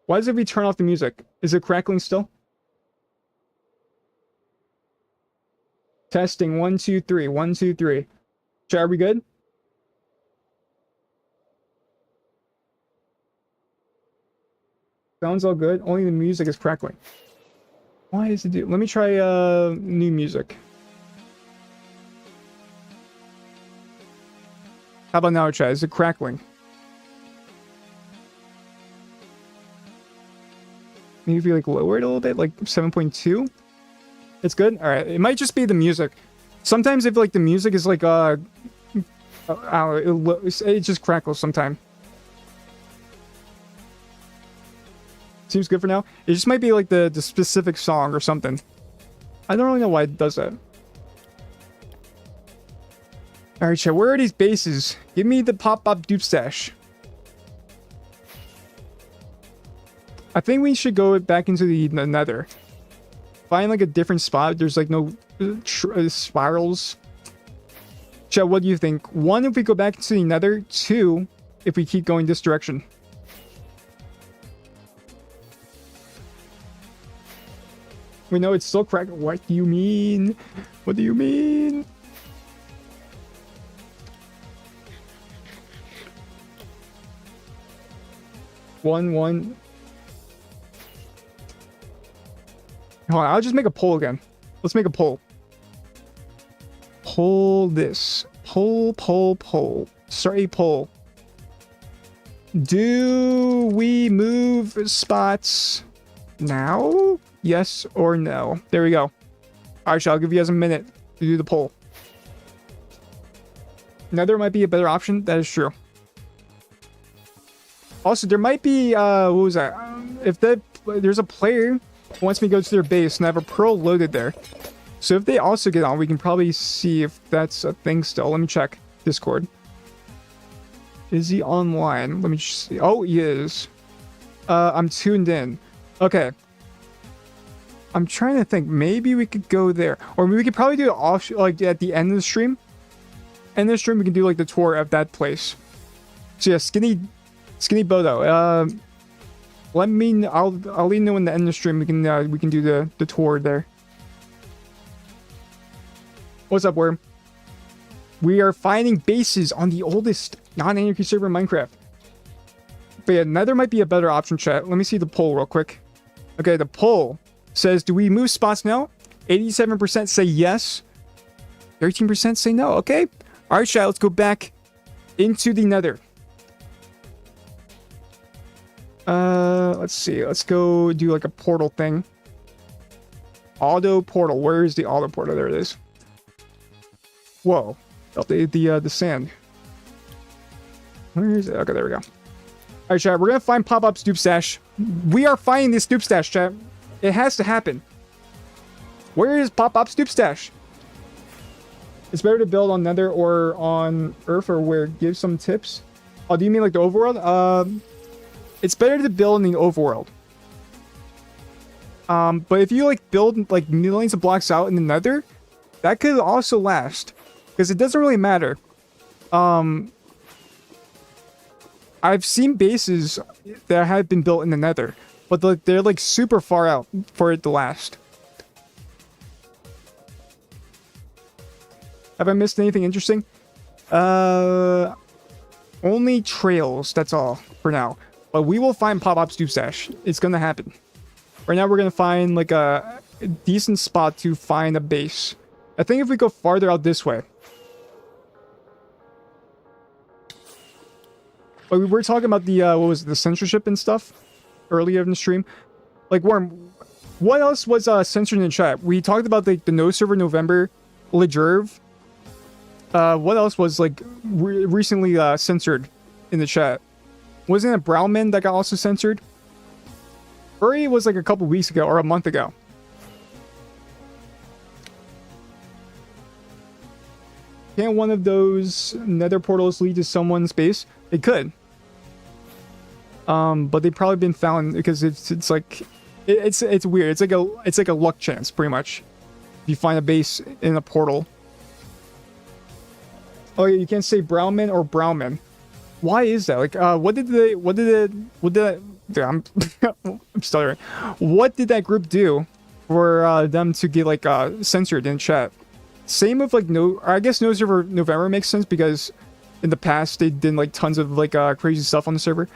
Why does it we turn off the music? Is it crackling still? Testing 1 2 3 1 2 3. Chat, are we good? Sounds all good. Only the music is crackling. Why is it do? Let me try new music. How about now, chat? Is it crackling? Maybe if you like lower it a little bit, like 7.2. It's good. All right. It might just be the music. Sometimes if like the music is like I don't know, it just crackles sometime. Seems good for now. It just might be like the specific song or something. I don't really know why it does that. Alright, chat, where are these bases? Give me the pop-up dupe stash. I think we should go back into the nether. Find like a different spot. There's like no spirals. Chat, what do you think? 1, if we go back into the nether. 2, if we keep going this direction. We know it's still cracked. What do you mean? What do you mean? One. Hold on, I'll just make a poll again. Let's make a poll. Poll this. Poll. Sorry, poll. Do we move spots now? Yes or no? There we go. Alright, I'll give you guys a minute to do the poll. Nether might be a better option. That is true. Also, there might be, what was that? If there's a player who wants me to go to their base and have a pearl loaded there. So if they also get on, we can probably see if that's a thing still. Let me check Discord. Is he online? Let me just see. Oh, he is. I'm tuned in. Okay. I'm trying to think. Maybe we could go there. Or we could probably do it off, like, at the end of the stream. End of the stream, we can do, like, the tour of that place. So, yeah, Skinny Bodo. Let me... I'll let you know in the end of the stream. We can do the tour there. What's up, Worm? We are finding bases on the oldest non-anarchy server in Minecraft. But yeah, Nether might be a better option, chat. Let me see the poll real quick. Okay, the poll says, do we move spots now? 87% say yes. 13% say no. Okay. Alright, chat, let's go back into the Nether. Let's see. Let's go do like a portal thing. Auto portal. Where is the auto portal? There it is. Whoa. The sand. Where is it? Okay, there we go. Alright, chat. We're gonna find pop-up stoop stash. We are finding this stoop stash, chat. It has to happen. Where is pop-up stoop stash? It's better to build on Nether or on Earth, or where? Give some tips. Oh, do you mean like the overworld? It's better to build in the overworld. But if you like build like millions of blocks out in the Nether, that could also last, because it doesn't really matter. I've seen bases that have been built in the Nether, but they're like super far out for it to last. Have I missed anything interesting? Only trails, that's all for now. But we will find pop-up stoop stash. It's gonna happen. Right now we're gonna find like a decent spot to find a base. I think if we go farther out this way. But we were talking about the, what was it, the censorship and stuff earlier in the stream. Like, Worm, what else was censored in the chat? We talked about like the No Server November, Lejerve. What else was like recently censored in the chat? Wasn't it Brownman that got also censored? Furry was like a couple weeks ago or a month ago. Can't one of those nether portals lead to someone's base? It could. But they've probably been found because it's like it's weird. It's like a luck chance pretty much. If you find a base in a portal. Oh yeah, you can't say Brownman or Brownman. Why is that? Like, I'm stuttering. What did that group do for them to get like censored in chat? Same with like I guess No Server November makes sense because in the past they did like tons of like crazy stuff on the server.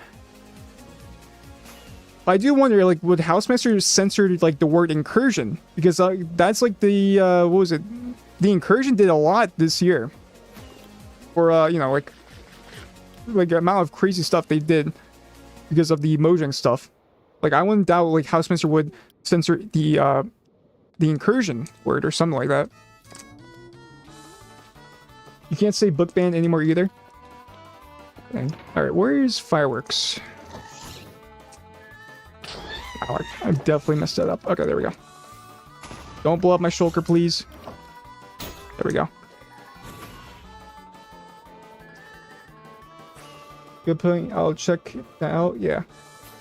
I do wonder, like, would Housemaster censor like the word incursion? Because that's like the what was it? The incursion did a lot this year. Or you know, like the amount of crazy stuff they did because of the Mojang stuff. Like, I wouldn't doubt like Housemaster would censor the incursion word or something like that. You can't say book ban anymore either. Okay. Alright, where is fireworks? Oh, I definitely messed that up. Okay, there we go. Don't blow up my shulker, please. There we go. Good point. I'll check that out. Yeah.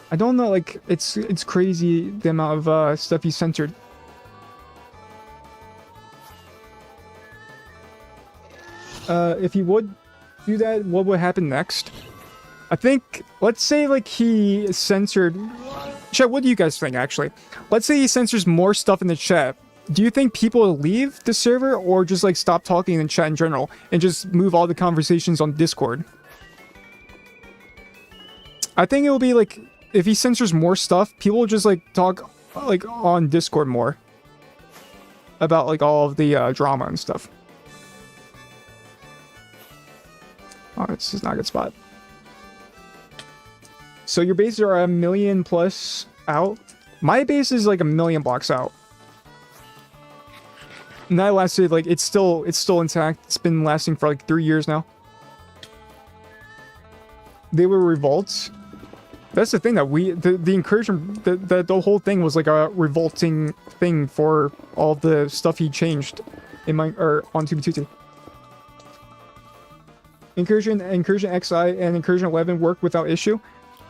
I don't know, like, it's crazy the amount of stuff he censored. If he would do that, what would happen next? I think, let's say, like, he censored... Chat, what do you guys think, actually? Let's say he censors more stuff in the chat. Do you think people will leave the server or just, like, stop talking in chat in general and just move all the conversations on Discord? I think it will be, like, if he censors more stuff, people will just, like, talk, like, on Discord more about, like, all of the drama and stuff. Oh, this is not a good spot. So your bases are 1 million plus out. My base is like 1 million blocks out. And that lasted, like, it's still intact. It's been lasting for like 3 years now. They were revolts. That's the thing that the incursion, the whole thing was like a revolting thing for all the stuff he changed in my, or on 2b2t. Incursion XI and Incursion 11 work without issue.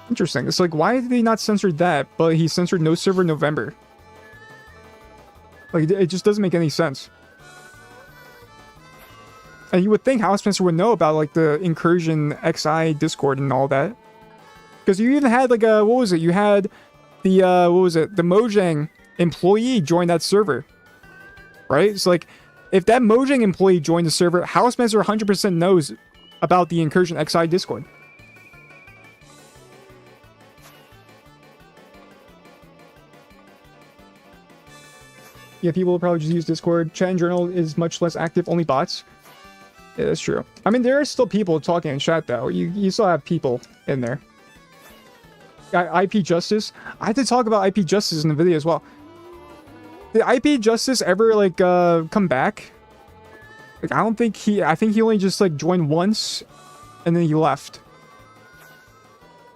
Interesting. It's like, why did they not censor that, but he censored no server November? Like, it just doesn't make any sense. And you would think Housemaster would know about, like, the Incursion XI Discord and all that. Because you even had, like, what was it? You had the, what was it? The Mojang employee join that server. Right? It's like, if that Mojang employee joined the server, Housemaster 100% knows about the Incursion XI Discord. Yeah, people will probably just use Discord. Chat and journal is much less active, only bots. Yeah, that's true. I mean, there are still people talking in chat, though. You still have people in there. IP Justice. I had to talk about IP Justice in the video as well. Did IP Justice ever, like, come back? Like, I don't think I think he only just, like, joined once, and then he left.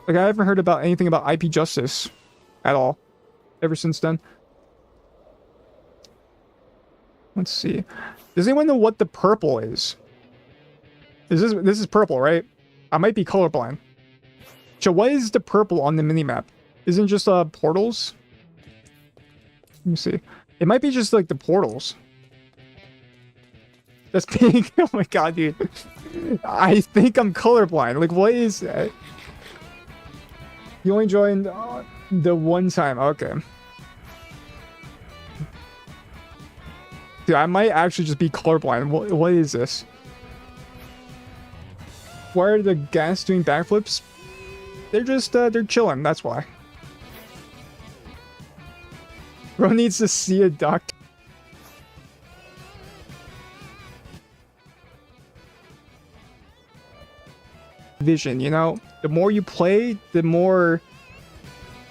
Like, I haven't heard about anything about IP Justice at all ever since then. Let's see. Does anyone know what the purple is? This is purple, right? I might be colorblind. So what is the purple on the minimap? Isn't it just portals? Let me see. It might be just like the portals. That's pink. Oh my god, dude. I think I'm colorblind. Like, what is that? You only joined the one time. Okay. Dude, I might actually just be colorblind. What is this? Why are the gas doing backflips? They're just, they're chilling. That's why. Bro needs to see a doctor. Vision, you know? The more you play, the more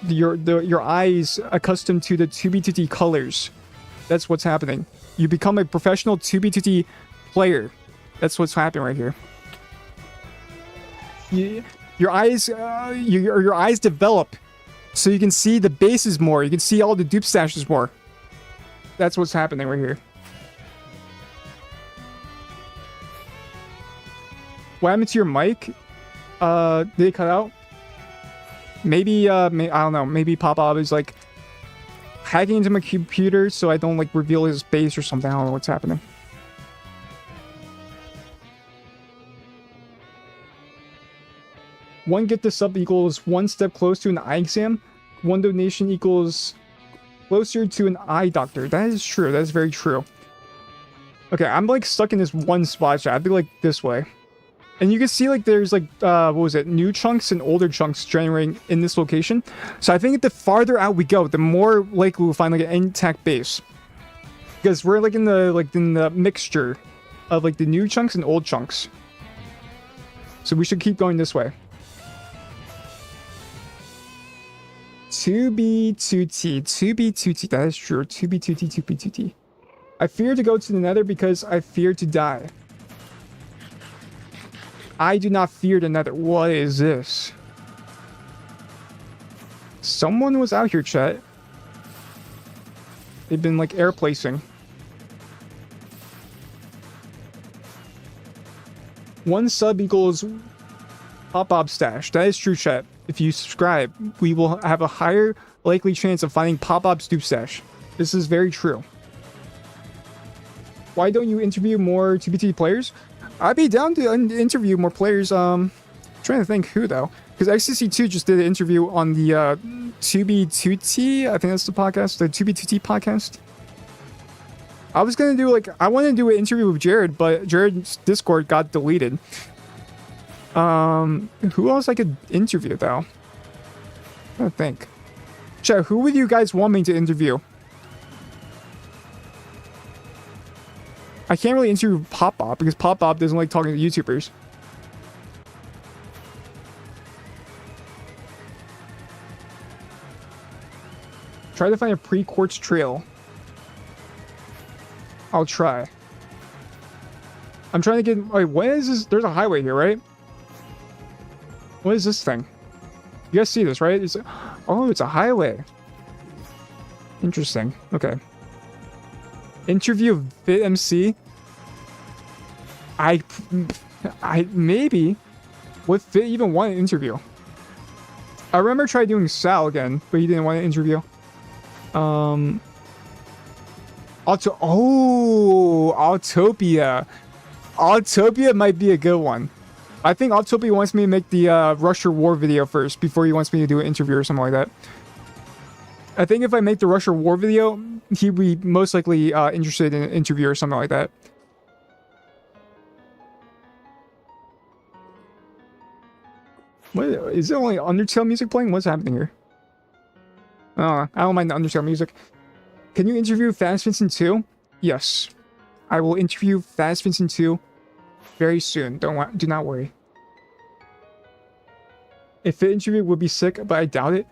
your eyes accustomed to the 2b2t colors. That's what's happening. You become a professional 2b2t player. That's what's happening right here. Your eyes, your eyes develop, so you can see the bases more. You can see all the dupe stashes more. That's what's happening right here. What happened to your mic? Did it cut out? Maybe, I don't know. Maybe Pop-Up is like hacking into my computer so I don't like reveal his base or something. I don't know what's happening. One get this up equals one step close to an eye exam. One donation equals closer to an eye doctor. That is true. That is very true. Okay, I'm like stuck in this one spot. So I have to go like this way. And you can see like there's like, what was it? New chunks and older chunks generating in this location. So I think the farther out we go, the more likely we'll find like an intact base. Because we're like in the mixture of like the new chunks and old chunks. So we should keep going this way. 2b2t, 2b2t, that is true. 2b2t, 2b2t. I fear to go to the nether because I fear to die. I do not fear the nether. What is this? Someone was out here, chat. They've been like air placing. One sub equals pop-up stash. That is true, chat. If you subscribe, we will have a higher likely chance of finding pop-up stoop stash. This is very true. Why don't you interview more 2B2T players? I'd be down to interview more players. Trying to think who though, because XCC2 just did an interview on the 2B2T. I think that's the podcast, the 2B2T podcast. I was gonna do I wanted to do an interview with Jared, but Jared's Discord got deleted. Who else I could interview though? I don't think. Chat, who would you guys want me to interview? I can't really interview Pop-Bob because Pop-Bob doesn't like talking to YouTubers. Try to find a pre-quartz trail. I'll try. I'm trying to get... Wait, what is this? There's a highway here, right? What is this thing? You guys see this, right? Oh, it's a highway. Interesting. Okay. Interview VitMC. I maybe. Would Fit even want an interview? I remember trying doing Sal again, but he didn't want an interview. Autopia. Autopia might be a good one. I think Autopia wants me to make the Rusher War video first before he wants me to do an interview or something like that. I think if I make the Rusher War video, he'd be most likely interested in an interview or something like that. What is it? Only Undertale music playing? What's happening here? I don't mind the Undertale music. Can you interview Fast Vincent 2? Yes. I will interview Fast Vincent 2 very soon. Do not worry. If Fit interview would be sick, but I doubt it.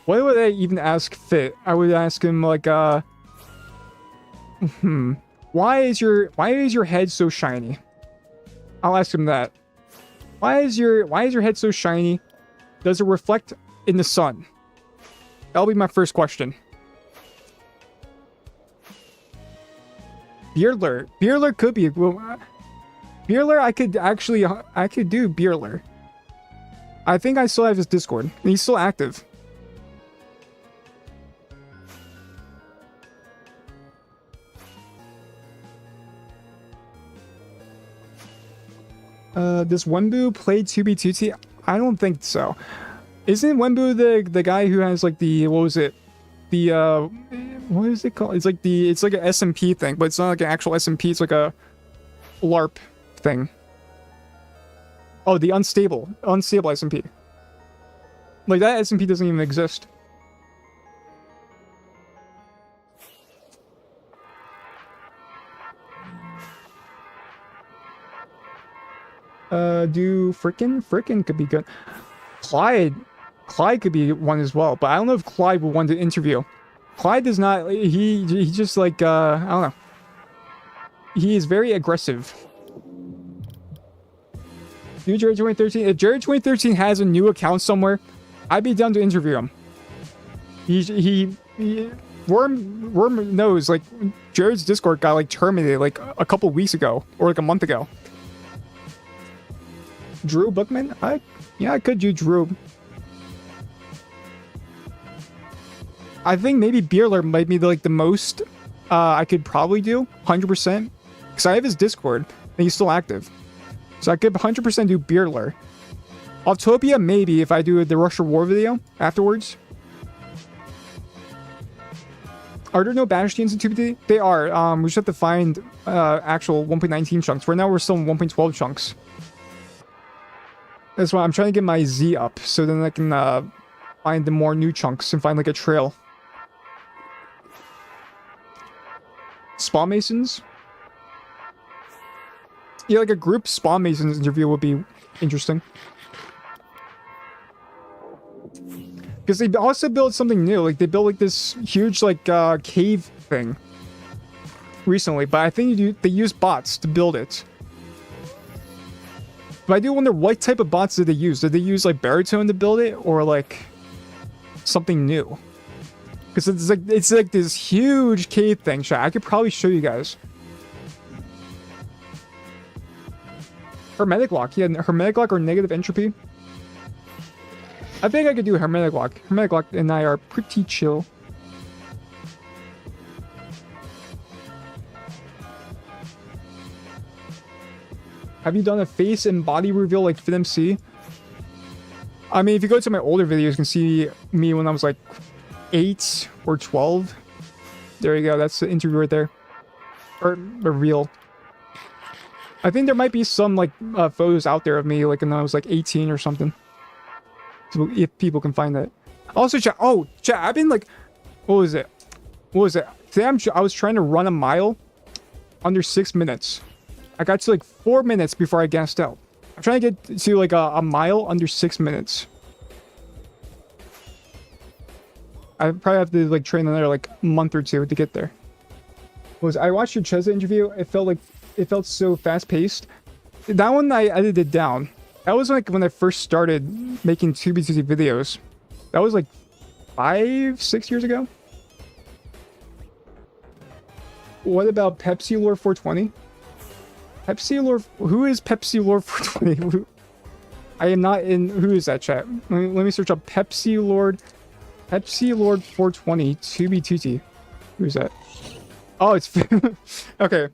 What would I even ask Fit? I would ask him like why is your head so shiny? I'll ask him that. Why is your head so shiny? Does it reflect in the sun? That'll be my first question. Beerler. Beerler could be. Well, Beerler, I could do Beerler. I think I still have his Discord. He's still active. Does Wenbu play 2B2T? I don't think so. Isn't Wenbu the guy who has like the, what was it? The what is it called? It's like an SMP thing, but it's not like an actual SMP, it's like a LARP thing. Oh, the unstable SMP. Like that SMP doesn't even exist. Frickin' could be good. Clyde could be one as well, but I don't know if Clyde would want to interview. Clyde does not. He just like I don't know. He is very aggressive. New Jared 2013. If Jared 2013 has a new account somewhere, I'd be down to interview him. Worm knows like Jared's Discord got like terminated like a couple weeks ago or like a month ago. Drew Bookman? I could do Drew. I think maybe Beerler might be like the most I could probably do 100% because I have his Discord and he's still active, so I could 100% do Beerler. Autopia maybe if I do the Rusher War video afterwards. Are there no Bastions in 2B2T? They are. We just have to find actual 1.19 chunks. Right now we're still in 1.12 chunks. That's why I'm trying to get my Z up, so then I can find the more new chunks and find like a trail. Spawn Masons? Yeah, like a group Spawn Masons interview would be interesting. Because they also built something new, like they built like this huge like cave thing recently, but I think they use bots to build it. But I do wonder what type of bots did they use? Did they use like baritone to build it, or like something new? Because it's like this huge cave thing. I could probably show you guys. Hermetic lock. Yeah, hermetic lock or negative entropy. I think I could do hermetic lock. Hermetic lock and I are pretty chill. Have you done a face and body reveal like FitMC? I mean, if you go to my older videos, you can see me when I was like 8 or 12. There you go. That's the interview right there. Or real. I think there might be some like photos out there of me like when I was like 18 or something. So if people can find that. Also, chat. Oh, chat. I've been like, what was it? Today I was trying to run a mile under 6 minutes. I got to like 4 minutes before I gassed out. I'm trying to get to like a mile under 6 minutes. I probably have to like train another like month or two to get there. I watched your Cheza interview. It felt so fast paced. That one I edited down. That was like when I first started making 2B2C videos. That was like 5-6 years ago. What about Pepsi Lore 420? Pepsi Lore... Who is Pepsi Lore 420? I am not in... Who is that, chat? Let me search up Pepsi Lord 420 2B2T. Who's that? Oh, it's... Okay.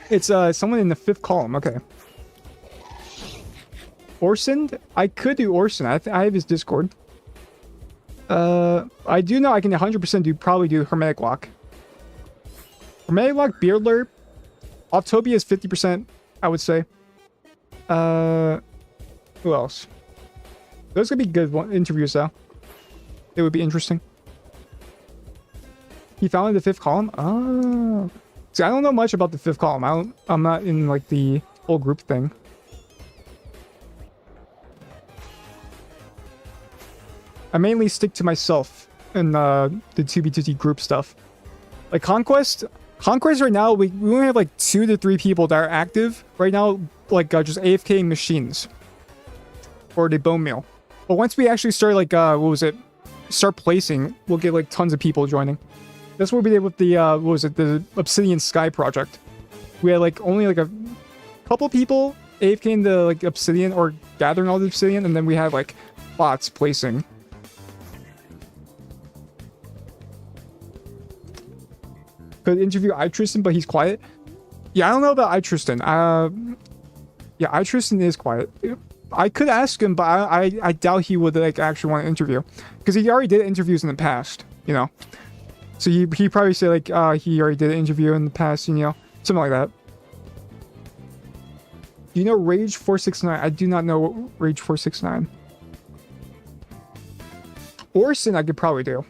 It's someone in the 5th column. Okay. Orson? I could do Orson. I have his Discord. I do know I can 100% probably do Hermetic Lock. Hermetic Lock, Beardler. Autopia is 50%, I would say. Who else? Those could be good interviews, though. It would be interesting. He founded the 5th column? Oh. See, I don't know much about the 5th column. I'm not in, like, the whole group thing. I mainly stick to myself in the 2B2T group stuff. Like, Conquest right now, we only have like 2 to 3 people that are active right now, like just AFK machines for the bone meal. But once we actually start like start placing, we'll get like tons of people joining. That's what we did with the the Obsidian Sky project. We had like only like a couple people AFK in the like Obsidian or gathering all the Obsidian, and then we had like bots placing. Could interview iTristan, but he's quiet. Yeah, I don't know about iTristan. Yeah, iTristan is quiet. I could ask him, but I doubt he would like actually want to interview, because he already did interviews in the past, you know. So he probably say like he already did an interview in the past, you know, something like that. Do you know Rage 469? I do not know Rage 469. Orson, I could probably do.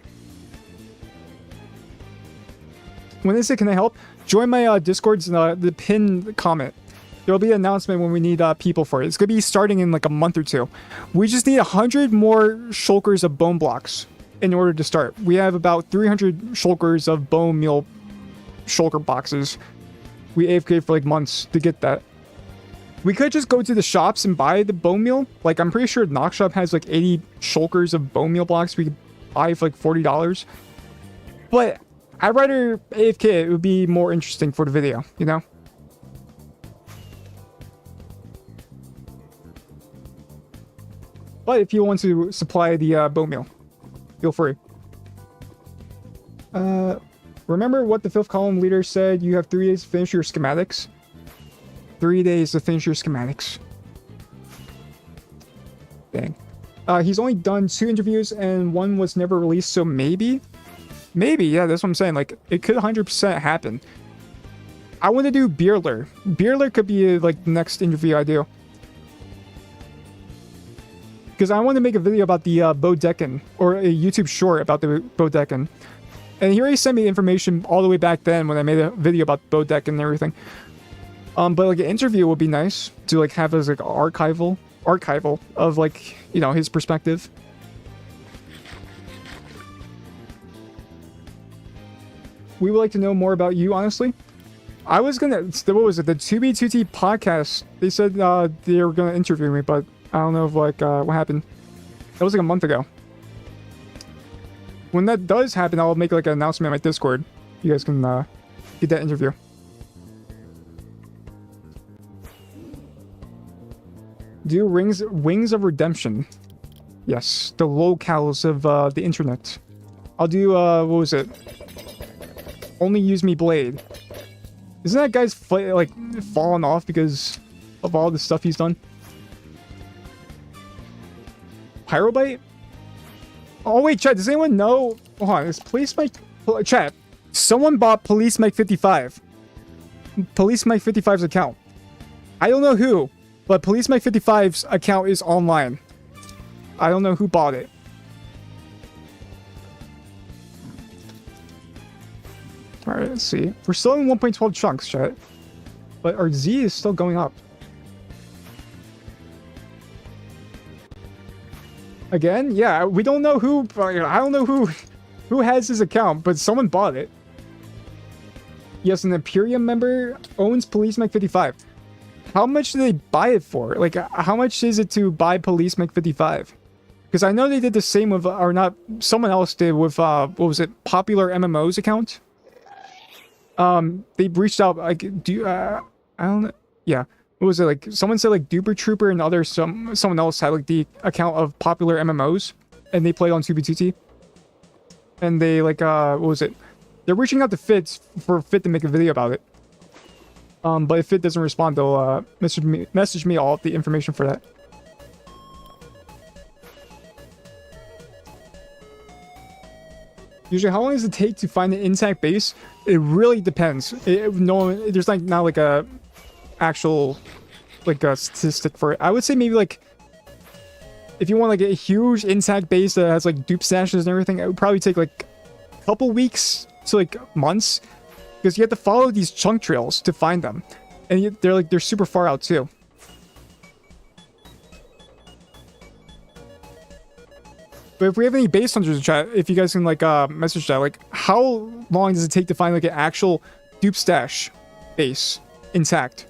When they say, can I help? Join my Discords in the pinned comment. There'll be an announcement when we need people for it. It's going to be starting in like a month or 2. We just need 100 more shulkers of bone blocks in order to start. We have about 300 shulkers of bone meal shulker boxes. We AFK for like months to get that. We could just go to the shops and buy the bone meal. Like, I'm pretty sure Knock Shop has like 80 shulkers of bone meal blocks we could buy for like $40. But I'd rather AFK. It would be more interesting for the video, you know? But if you want to supply the bone meal, feel free. Remember what the 5th column leader said? You have 3 days to finish your schematics. 3 days to finish your schematics. Dang. He's only done 2 interviews and 1 was never released, so maybe... Maybe, yeah, that's what I'm saying. Like, it could 100% happen. I want to do Beerler. Beerler could be, like, the next interview I do. Because I want to make a video about the Bodecan, or a YouTube short about the Bodecan. And he already sent me information all the way back then when I made a video about Bodecan and everything. But, like, an interview would be nice to, like, have as, like, archival of, like, you know, his perspective. We would like to know more about you, honestly. I was gonna, what was it, the 2B2T podcast, they said they were gonna interview me, but I don't know if like what happened. That was like a month ago. When that does happen, I'll make like an announcement on my Discord. You guys can get that interview. Do Wings of Redemption. Yes, the locales of the internet. I'll do, what was it? Only Use Me Blade. Isn't that guy's like fallen off because of all the stuff he's done? Pyrobite? Oh wait, chat, does anyone know? Hold on, is Police Mike... Chat, someone bought Police Mike 55. Police Mike 55's account. I don't know who, but Police Mike 55's account is online. I don't know who bought it. Alright, let's see. We're still in 1.12 chunks, chat. But our Z is still going up. Again? Yeah, we don't know who... I don't know who has his account, but someone bought it. Yes, an Imperium member owns Police Mech 55. How much do they buy it for? Like, how much is it to buy Police Mech 55? Because I know they did the same with... Or not... Someone else did with, what was it? Popular MMO's account? They reached out, like, do you, I don't know, yeah, what was it, like, someone said, like, Duper Trooper and someone else had, like, the account of popular MMOs, and they played on 2B2T, and they, like, what was it, they're reaching out to Fit for Fit to make a video about it, but if Fit doesn't respond, they'll, message me all of the information for that. Usually, how long does it take to find an intact base? It really depends. There's like not like a actual like a statistic for it. I would say maybe like if you want like a huge intact base that has like dupe stashes and everything, it would probably take like a couple weeks to like months because you have to follow these chunk trails to find them, and they're super far out too. But if we have any base hunters in chat, if you guys can like message that, like how long does it take to find like an actual dupe stash base intact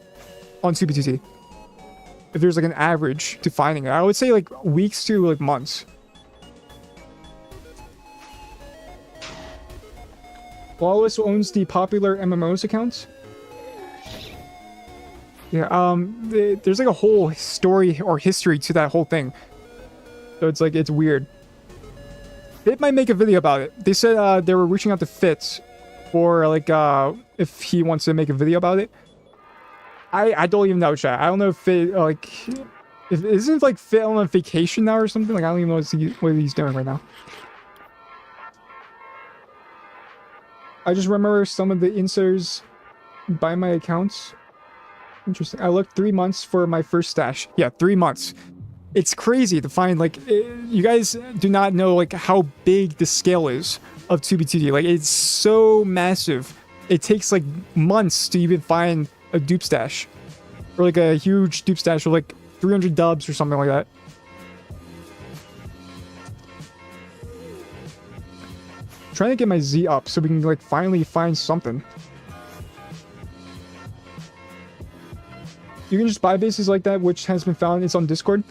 on 2B2T? If there's like an average to finding it, I would say like weeks to like months. Wallace owns the popular MMOs accounts. Yeah, there's like a whole story or history to that whole thing. So it's like, it's weird. Fit might make a video about it. They said they were reaching out to Fit for like if he wants to make a video about it. I don't even know, chat. I don't know if Fit like isn't like Fit on a vacation now or something. Like I don't even know what he's doing right now. I just remember some of the inserts by my accounts. Interesting. I looked 3 months for my first stash. Yeah, 3 months. It's crazy to find, like, you guys do not know, like, how big the scale is of 2B2T. Like, it's so massive. It takes, like, months to even find a dupe stash. Or, like, a huge dupe stash with, like, 300 dubs or something like that. I'm trying to get my Z up so we can, like, finally find something. You can just buy bases like that, which has been found. It's on Discord.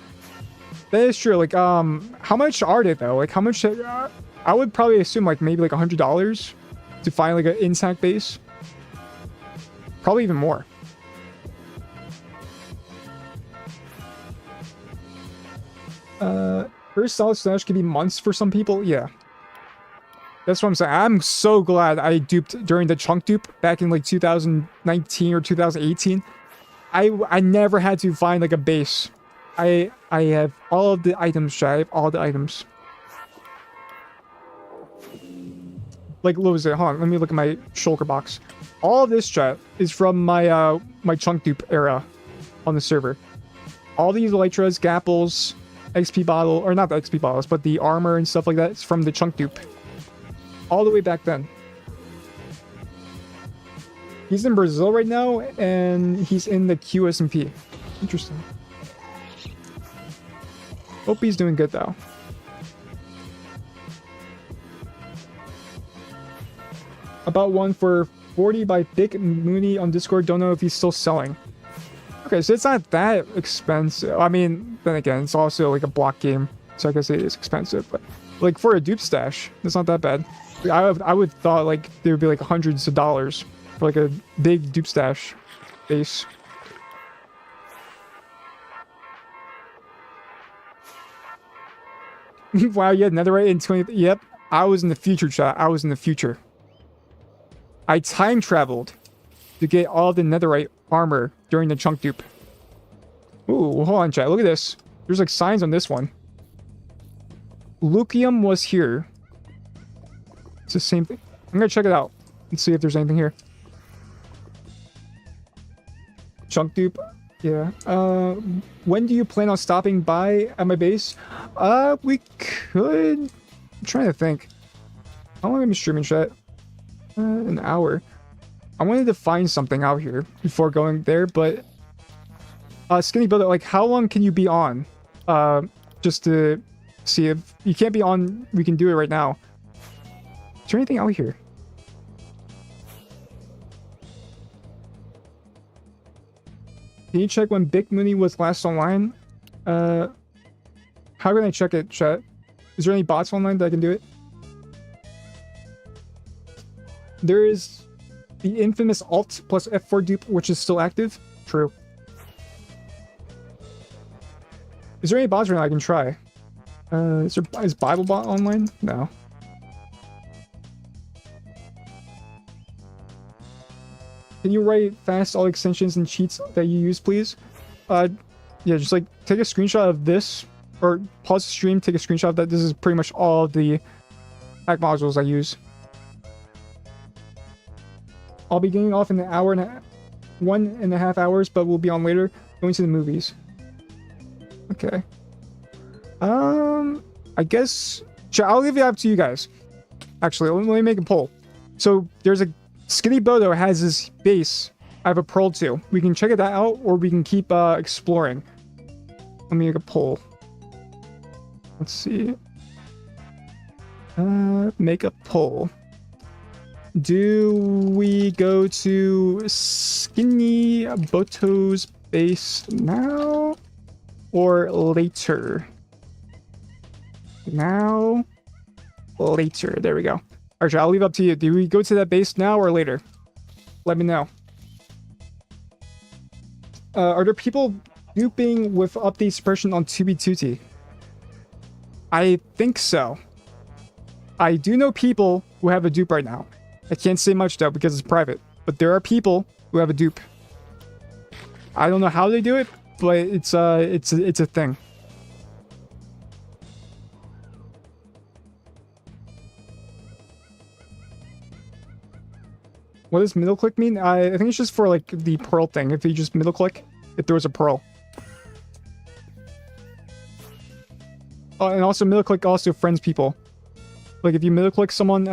That is true. Like, how much are they though? Like, how much? I would probably assume like maybe like $100 to find like an intact base. Probably even more. First solid stash could be months for some people. Yeah, that's what I'm saying. I'm so glad I duped during the chunk dupe back in like 2019 or 2018. I never had to find like a base. I have all of the items, chat. I have all the items. Like, what was it? Hold on, let me look at my shulker box. All of this, chat, is from my my chunk dupe era on the server. All these elytras, gapples, XP bottle, or not the XP bottles, but the armor and stuff like that is from the chunk dupe. All the way back then. He's in Brazil right now, and he's in the QSMP. Interesting. Hope he's doing good, though. About one for 40 by Thick Mooney on Discord. Don't know if he's still selling. Okay, so it's not that expensive. I mean, then again, it's also like a block game, so I guess it is expensive. But like for a dupe stash, it's not that bad. I would thought like there would be like hundreds of dollars for like a big dupe stash base. Wow, yeah, netherite in 20. Yep, I was in the future, chat. I was in the future. I time traveled to get all the netherite armor during the chunk dupe. Ooh, hold on, chat. Look at this. There's like signs on this one. Lucium was here. It's the same thing. I'm gonna check it out and see if there's anything here. Chunk dupe. Yeah. When do you plan on stopping by at my base? We could. I'm trying to think. How long have I been streaming, chat? An hour. I wanted to find something out here before going there, but Skinny Brother, like, how long can you be on? Just to see if you can't be on. We can do it right now. Is there anything out here? Can you check when Big Mooney was last online? How can I check it, chat? Is there any bots online that I can do it? There is the infamous Alt plus F4 dupe, which is still active. True. Is there any bots right now I can try? Is BibleBot online? No. Can you write fast all extensions and cheats that you use, please? Yeah, just like take a screenshot of this, or pause the stream, take a screenshot of that. This is pretty much all of the hack modules I use. I'll be getting off in an hour and 1.5 hours, but we'll be on later, going to the movies. Okay. I guess I'll leave it up to you guys. Actually, let me make a poll. So there's a Skinny Bodo has his base. I have a Pearl too. We can check it out, or we can keep exploring. Let me make a poll. Let's see. Make a poll. Do we go to Skinny Boto's base now or later? Now, later. There we go. Alright, I'll leave it up to you. Do we go to that base now or later? Let me know. Are there people duping with update suppression on 2B2T? I think so. I do know people who have a dupe right now. I can't say much though because it's private, but there are people who have a dupe. I don't know how they do it, but it's a thing. What does middle click mean? I think it's just for like the pearl thing. If you just middle click, it throws a pearl. Oh, and also middle click also friends people. Like if you middle click someone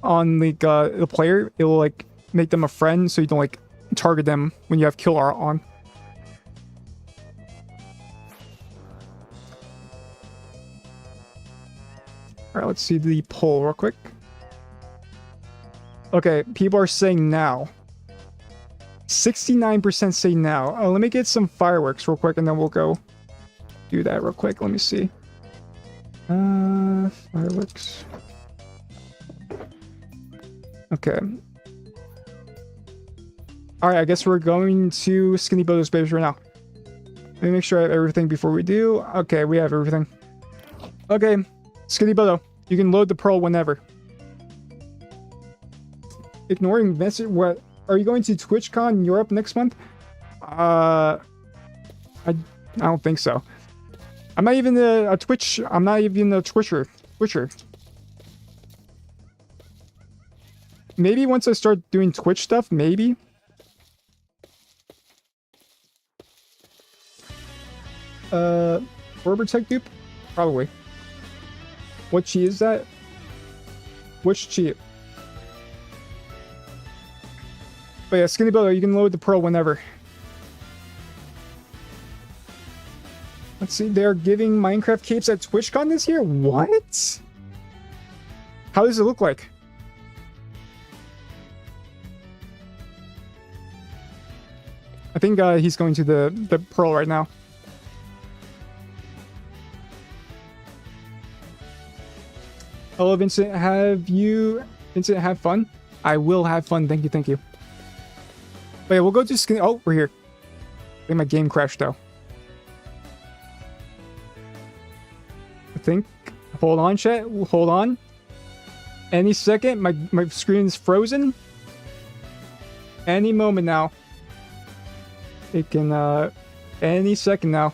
on like the player, it will like make them a friend, so you don't like target them when you have kill art on. All right, let's see the poll real quick. Okay, people are saying now. 69% say now. Oh, let me get some fireworks real quick, and then we'll go do that real quick. Let me see. Fireworks. Okay. Alright, I guess we're going to Skinny Boto's base right now. Let me make sure I have everything before we do. Okay, we have everything. Okay, Skinny Boto, you can load the pearl whenever. Ignoring message. What? Are you going to TwitchCon in Europe next month? I don't think so. I'm not even a Twitch. I'm not even a Twitcher. Maybe once I start doing Twitch stuff, maybe. Tech dupe? Probably. What cheat is that? Which cheat? But yeah, Skinny Boto, you can load the pearl whenever. Let's see, they're giving Minecraft capes at TwitchCon this year? What? How does it look like? I think he's going to the Pearl right now. Hello, Vincent. Vincent, have fun? I will have fun. Thank you, thank you. Wait, we'll go to skin. Oh, we're here. I think my game crashed though. I think. Hold on, chat. Hold on. Any second, my screen is frozen. Any moment now. It can, any second now.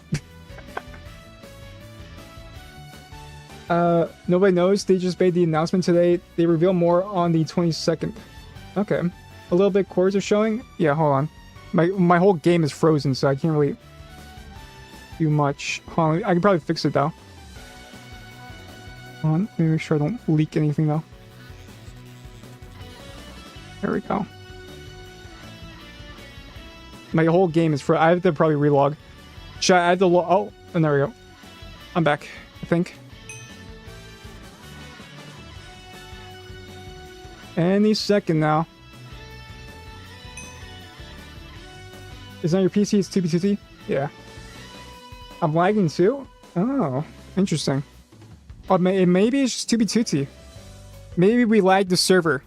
Nobody knows. They just made the announcement today. They reveal more on the 22nd. Okay. A little bit cores are showing. Yeah, hold on. My whole game is frozen, so I can't really do much. Hold on. I can probably fix it, though. Hold on. Let me make sure I don't leak anything, though. There we go. My whole game is I have to probably relog. Should I have to log? Oh, and there we go. I'm back, I think. Any second now. Is it on your PC? It's 2B2T? Yeah. I'm lagging too? Oh, interesting. Oh, maybe it's just 2B2T. Maybe we lagged the server.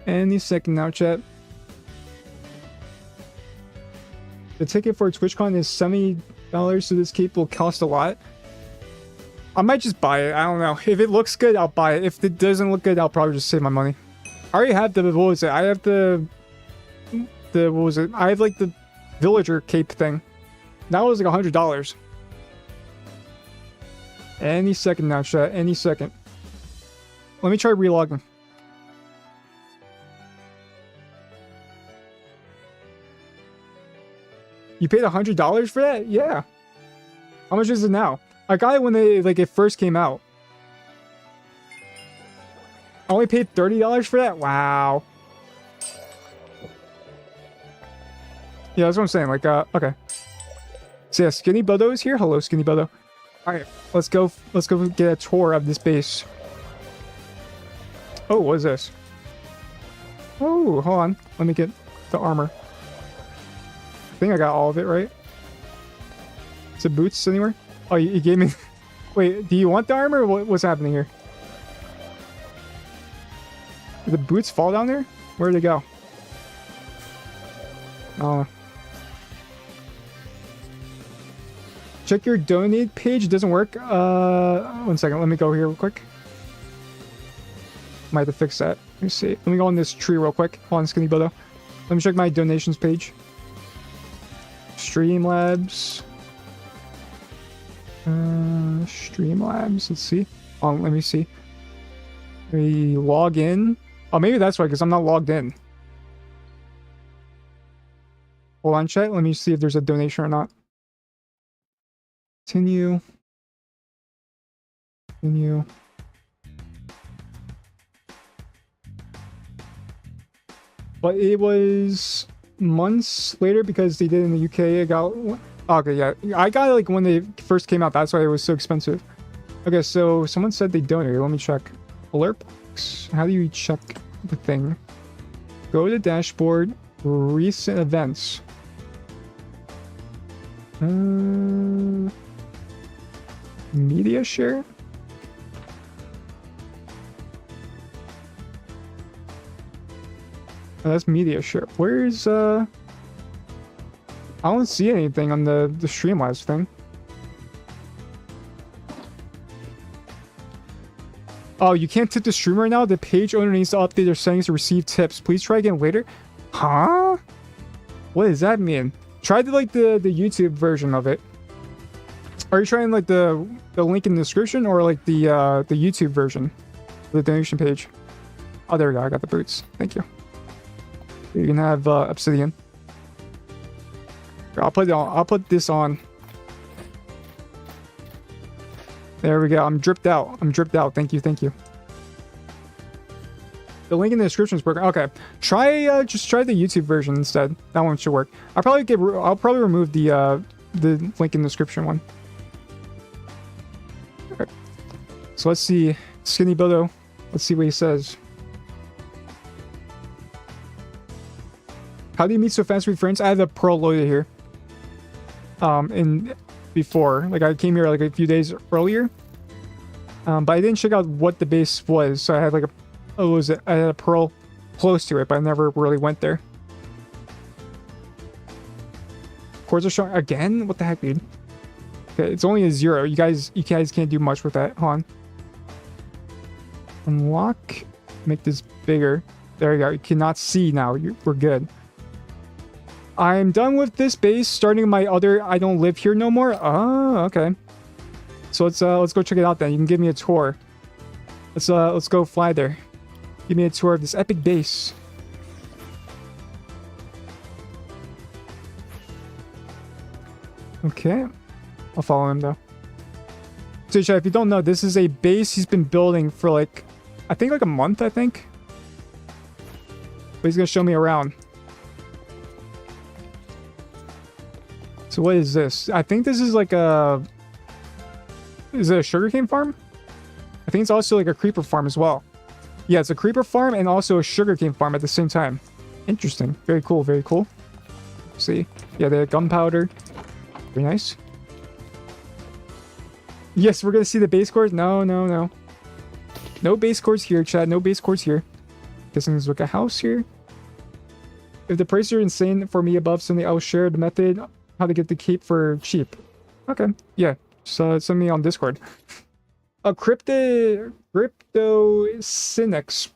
Any second now, chat. The ticket for TwitchCon is $70, so this cape will cost a lot. I might just buy it. I don't know. If it looks good, I'll buy it. If it doesn't look good, I'll probably just save my money. I already have the, what was it? I have the what was it? I have like the villager cape thing. That was like $100. Any second now, chat. Any second. Let me try relogging. You paid $100 for that? Yeah. How much is it now? I got it when it first came out. I only paid $30 for that? Wow. Yeah, that's what I'm saying. Like, okay. So yeah, Skinny Bodo is here. Hello, Skinny Bodo. Alright, let's go get a tour of this base. Oh, what is this? Oh, hold on. Let me get the armor. I think I got all of it, right? Is it boots anywhere? Oh, you gave me... Wait, do you want the armor? What's happening here? Did the boots fall down there? Where'd they go? Oh. Check your donate page. It doesn't work. 1 second. Let me go here real quick. Might have to fix that. Let me see. Let me go on this tree real quick. Hold on, Skinny Bodo. Let me check my donations page. Streamlabs. Streamlabs. Let's see. Oh, let me see. Let me log in. Oh, maybe that's why, because I'm not logged in. Hold on, chat. Let me see if there's a donation or not. Continue. Continue. But it was months later because they did in the UK. I got... Okay, yeah. I got it like when they first came out. That's why it was so expensive. Okay, so someone said they donated. Let me check. Alert box. How do you check the thing? Go to dashboard. Recent events. Media share? Oh, that's media share. Where's I don't see anything on the Streamlabs thing. Oh, you can't tip the streamer right now? The page owner needs to update their settings to receive tips. Please try again later. Huh? What does that mean? Try the YouTube version of it. Are you trying like the link in the description or like the YouTube version? The donation page. Oh, there we go. I got the boots. Thank you. You can have obsidian. I'll put it on. I'll put this on. There we go. I'm dripped out. I'm dripped out. Thank you. Thank you. The link in the description is broken. Okay. Try just try the YouTube version instead. That one should work. I'll probably remove the link in the description one. Okay. So let's see. Skinny Bodo. Let's see what he says. How do you meet so fast with friends? I have a Pearl loaded here. Before, like I came here like a few days earlier. But I didn't check out what the base was, so I had like I had a Pearl close to it, but I never really went there. Cords are showing again? What the heck, dude? Okay, it's only a 0. You guys can't do much with that. Hold on. Unlock. Make this bigger. There you go. You cannot see now. We're good. I'm done with this base. Starting my other. I don't live here no more. Oh, okay. So let's go check it out then. You can give me a tour. Let's go fly there. Give me a tour of this epic base. Okay. I'll follow him though. So if you don't know, this is a base he's been building for like, I think like a month, I think. But he's gonna show me around. So what is this? I think this is like a... Is it a sugarcane farm? I think it's also like a creeper farm as well. Yeah, it's a creeper farm and also a sugarcane farm at the same time. Interesting. Very cool, very cool. See? Yeah, they have gunpowder. Very nice. Yes, we're gonna see the base cores. No. No base cores here, Chad. No base cores here. Guessing there's like a house here. If the prices are insane for me above something, I'll share the method how to get the cape for cheap. Okay, yeah. So send me on Discord. A crypto Cynics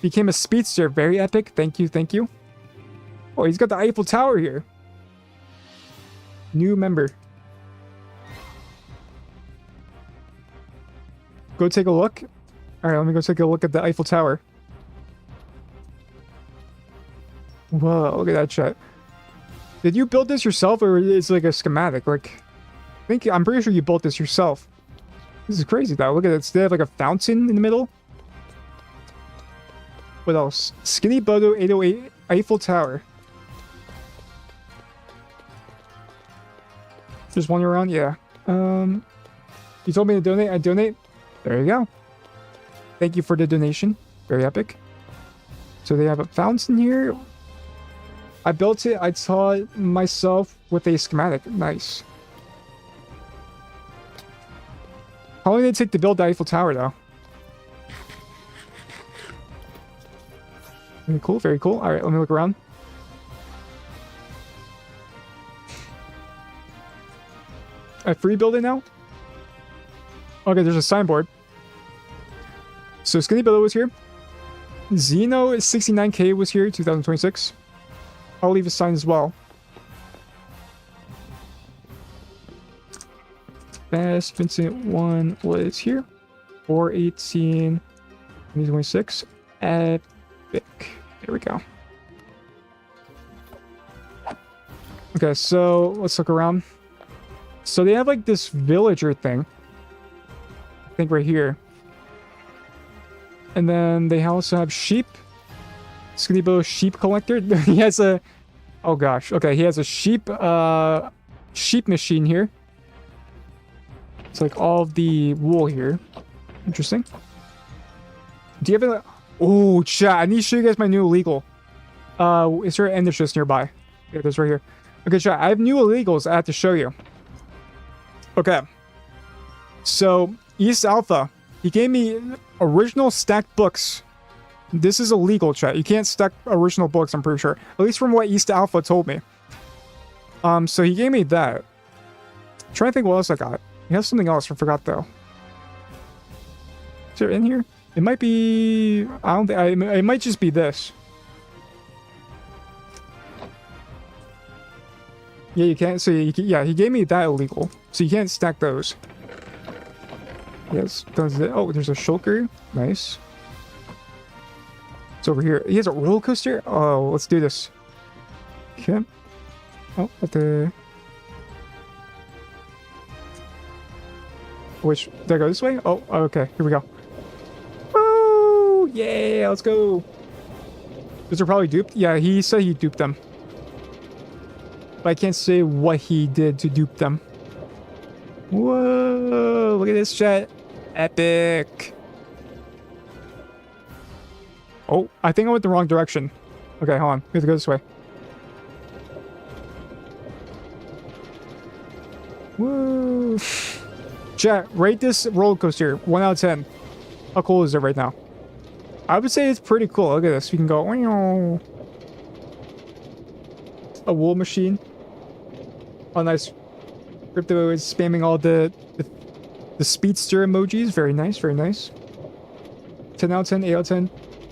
became a speedster. Very epic. Thank you. Oh, he's got the Eiffel Tower here. New member. Go take a look. All right, let me go take a look at the Eiffel Tower. Whoa, look at that shit. Did you build this yourself, or is it like a schematic? Like, I'm pretty sure you built this yourself. This is crazy though. Look at it. They have like a fountain in the middle. What else? Skinny Bodo 808 Eiffel Tower. Just wandering around? Yeah. You told me to donate. I donate. There you go. Thank you for the donation. Very epic. So they have a fountain here. I built it. I saw it myself with a schematic. Nice. How long did it take to build the Eiffel Tower, though? Very cool, very cool. Alright, let me look around. A free building now? Okay, there's a signboard. So Skinny Billow was here. Xeno 69k was here, 2026. I'll leave a sign as well. Fast Vincent 1 was here. 418 2026. Epic. There we go. Okay, so let's look around. So they have like this villager thing. I think right here. And then they also have sheep. Skinny Bow sheep collector. He has a... Oh gosh. Okay, he has a sheep machine here. It's like all of the wool here. Interesting. Do you have a... Oh, chat. I need to show you guys my new illegal. Is there an ender just nearby? Yeah, there's right here. Okay, chat. I have new illegals I have to show you. Okay. So, East Alpha. He gave me original stacked books. This is illegal, chat. You can't stack original books, I'm pretty sure. At least from what East Alpha told me. So he gave me that. I'm trying to think what else I got. He has something else I forgot, though. Is there in here? It might be... I don't think... It might just be this. Yeah, you can't... So, yeah, he gave me that illegal. So you can't stack those. Yes. Oh, there's a shulker. Nice. It's over here. He has a roller coaster? Oh, let's do this. Okay. Oh, at the... Which... Did I go this way? Oh, okay. Here we go. Woo! Yeah, let's go. Those are probably duped? Yeah, he said he duped them. But I can't say what he did to dupe them. Whoa! Look at this chat. Epic. Oh, I think I went the wrong direction. Okay, hold on. We have to go this way. Woo! Chat, rate this roller coaster 1 out of 10. How cool is it right now? I would say it's pretty cool. Look at this. We can go. A wool machine. Oh, nice. Crypto is spamming all the speedster emojis. Very nice. Very nice. 10 out of 10. 8 out of 10.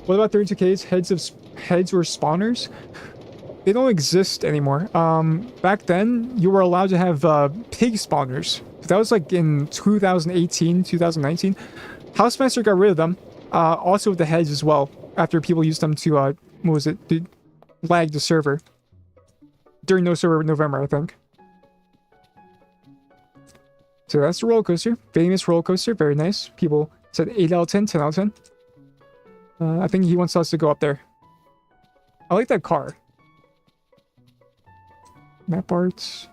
What about 32Ks? Heads or spawners? They don't exist anymore. Back then, you were allowed to have pig spawners. That was like in 2018, 2019. Housemaster got rid of them. Also with the heads as well. After people used them to, what was it? Lag the server. During no server November, I think. So that's the roller coaster. Famous roller coaster. Very nice. People said 8 out of 10, 10 out of 10. I think he wants us to go up there. I like that car. Map arts.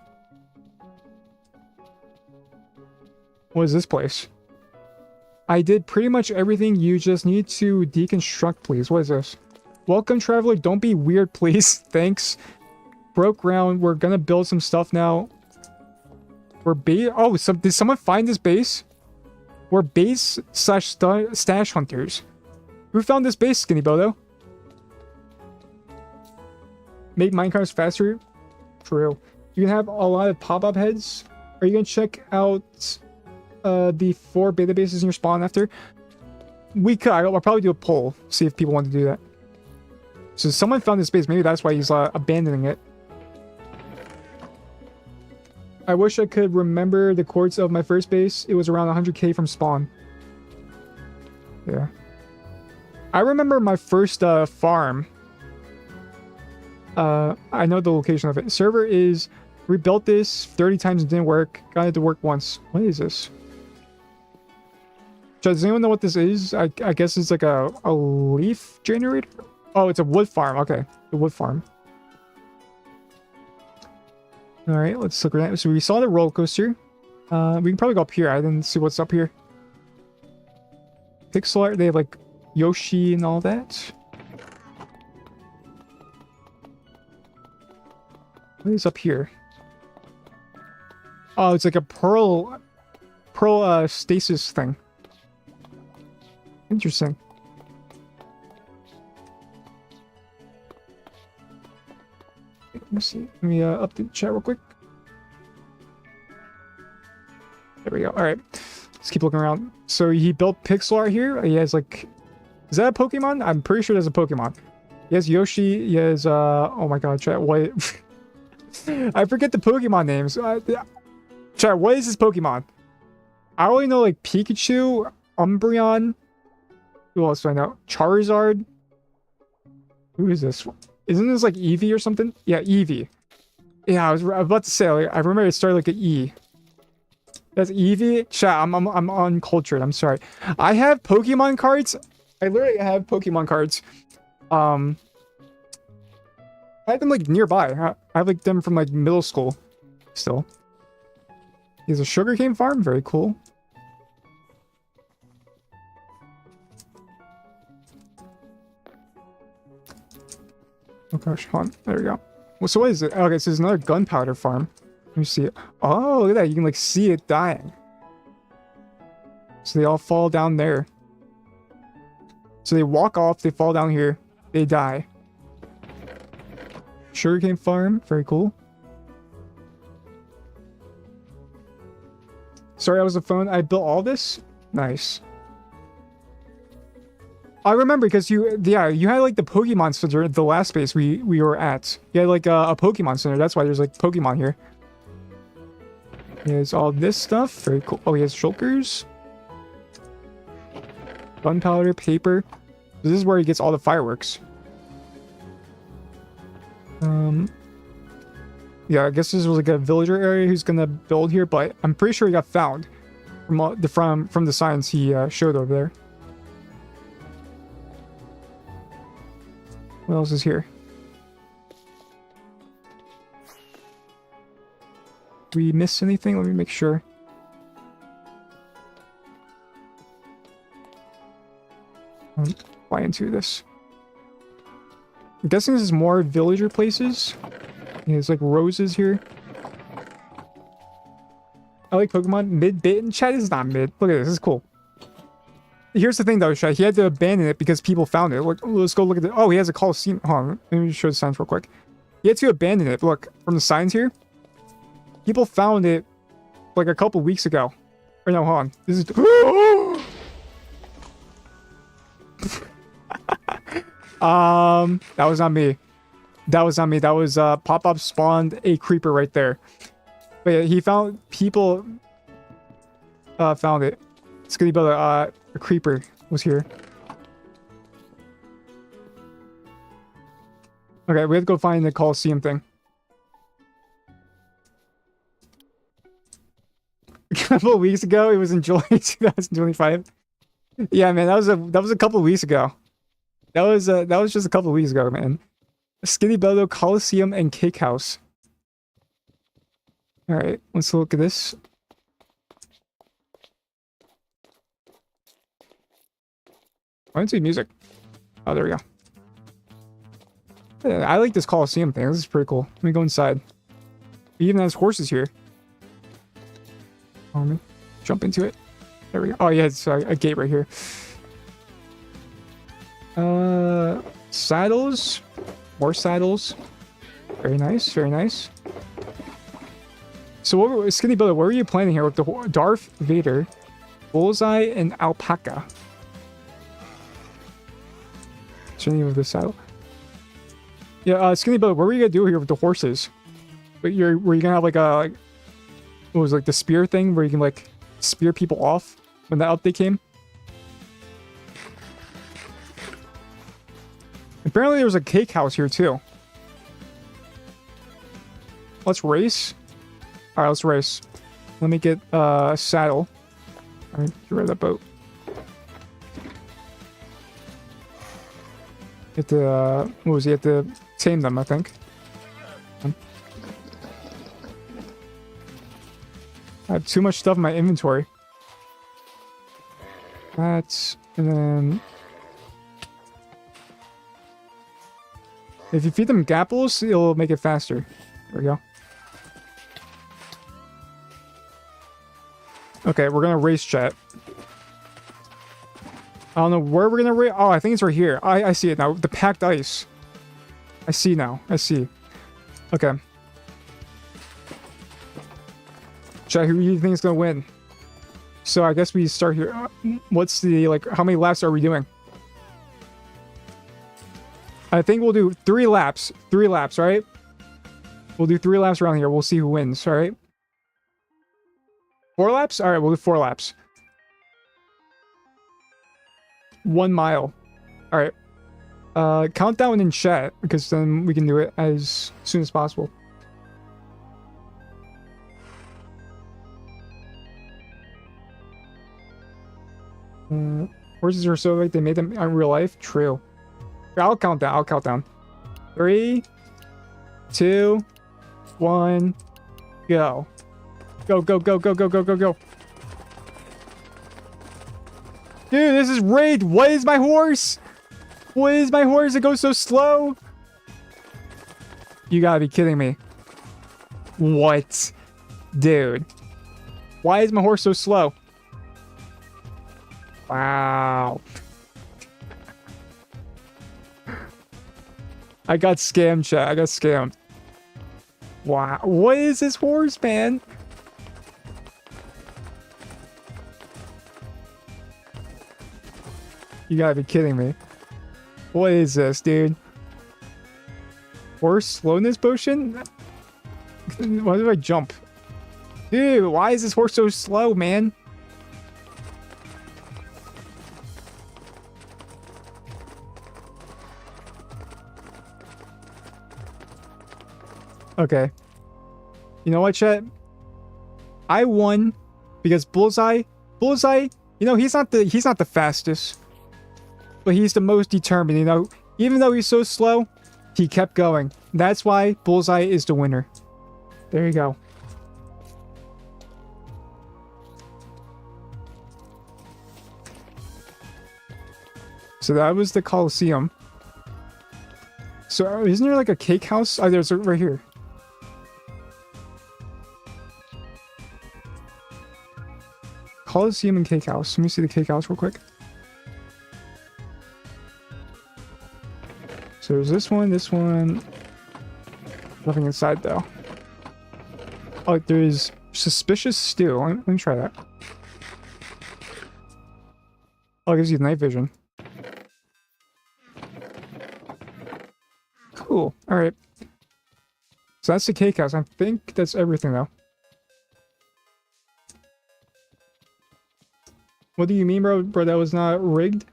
What is this place? I did pretty much everything. You just need to deconstruct, please. What is this? Welcome, traveler. Don't be weird, please. Thanks. Broke ground. We're gonna build some stuff now. We're oh, did someone find this base? We're base / stash hunters. Who found this base, Skinny Bodo? Make minecars faster? True. You can have a lot of pop-up heads. Are you gonna check out the 4 beta bases in your spawn after? We could. I'll probably do a poll. See if people want to do that. So someone found this base. Maybe that's why he's abandoning it. I wish I could remember the coords of my first base. It was around 100k from spawn. Yeah. I remember my first farm. I know the location of it. Server is... Rebuilt this 30 times and didn't work. Got it to work once. What is this? Does anyone know what this is? I guess it's like a leaf generator? Oh, it's a wood farm. Okay. The wood farm. Alright, let's look at that. So we saw the roller coaster. We can probably go up here. I didn't see what's up here. Pixel art. They have like Yoshi and all that. What is up here? Oh, it's like a pearl stasis thing. Interesting. Let me see. Let me update the chat real quick. There we go. All right, let's keep looking around. So he built pixel art here. He has like, is that a Pokemon? I'm pretty sure there's a Pokemon. He has Yoshi. He has oh my god, chat. What? I forget the Pokemon names. Chat, what is this Pokemon? I only know like Pikachu, Umbreon. Who else do I know? Charizard. Who is this? Isn't this like Eevee or something? Yeah, Eevee. Yeah, I was about to say. Like, I remember it started like an E. That's Eevee. Chat, I'm uncultured. I'm sorry. I have Pokemon cards. I literally have Pokemon cards. I have them like nearby. I have like them from like middle school. Still. He has a sugarcane farm. Very cool. Oh gosh, hold on. There we go. Well, so what is it? Okay, so there's another gunpowder farm. Let me see it. Oh, look at that. You can like see it dying. So they all fall down there. So they walk off, they fall down here, they die. Sugarcane farm, very cool. Sorry, I was the phone. I built all this? Nice. I remember because you had like the Pokemon Center at the last base we were at. You had like a Pokemon Center. That's why there's like Pokemon here. He has all this stuff. Very cool. Oh, he has shulkers. Gunpowder, paper. This is where he gets all the fireworks. Yeah, I guess this was like a villager area who's gonna build here, but I'm pretty sure he got found from the signs he showed over there. What else is here? Do we miss anything? Let me make sure. Fly into this. I'm guessing this is more villager places. Yeah, there's like roses here. I like Pokemon. Mid-bit, and chat is not mid. Look at this. This is cool. Here's the thing though, chat. He had to abandon it because people found it. Look, let's go look at it. Oh, he has a Coliseum. Hold on. Let me show the signs real quick. He had to abandon it. Look, from the signs here. People found it like a couple weeks ago. Or no, hold on. This is... That was not me. That was not me. That was, Pop-Up spawned a creeper right there. But yeah, he found... People... found it. Skinny Brother, a creeper was here. Okay, we have to go find the Coliseum thing. A couple of weeks ago, it was in July 2025. Yeah, man, that was a couple of weeks ago. That was just a couple of weeks ago, man. Skinny Bello, Coliseum, and Cake House. All right, let's look at this. Why don't you see music? Oh, there we go. Yeah, I like this Coliseum thing. This is pretty cool. Let me go inside. It even has horses here. Let me jump into it. There we go. Oh, yeah, it's a gate right here. Saddles. More saddles. Very nice, very nice. So, Skinny Brother, what were you planning here with the Darth Vader, Bullseye, and Alpaca? What's the name of the saddle? Yeah, Skinny Brother, what were you gonna do here with the horses? Were you gonna have like a, what was it, like the spear thing where you can like spear people off when the update came? Apparently there was a cake house here too. Let's race. Alright, let's race. Let me get a saddle. Alright, get rid of that boat. You have to, what was it? You have to tame them, I think. I have too much stuff in my inventory. That's, and then... If you feed them gapples, it'll make it faster. There we go. Okay, we're gonna race, chat. I don't know where we're gonna race. Oh, I think it's right here. I see it now. The packed ice. I see now. I see. Okay. Chat, who do you think is gonna win? So I guess we start here. What's the, like, how many laps are we doing? I think we'll do 3 laps. 3 laps, right? We'll do 3 laps around here. We'll see who wins, all right? 4 laps? All right, we'll do 4 laps. 1 mile. All right. Countdown in chat, because then we can do it as soon as possible. Horses are so like they made them in real life. True. I'll count down. I'll count down. 3, 2, 1, go. Go, go, go, go, go, go, go, go. Dude, this is raid. What is my horse? What is my horse? It goes so slow. You gotta be kidding me. What? Dude. Why is my horse so slow? Wow. I got scammed, chat. I got scammed. Wow. What is this horse, man? You gotta be kidding me. What is this, dude? Horse slowness potion? Why did I jump? Dude, why is this horse so slow, man? Okay. You know what, chat? I won because Bullseye, you know, he's not the fastest. But he's the most determined, you know? Even though he's so slow, he kept going. That's why Bullseye is the winner. There you go. So that was the Coliseum. So isn't there like a cake house? Oh, there's right here. Coliseum and cake house. Let me see the cake house real quick. So there's this one, this one. Nothing inside though. Oh, there's suspicious stew. Let me try that. Oh, it gives you night vision. Cool. All right. So that's the cake house. I think that's everything though. What do you mean, bro? Bro, that was not rigged?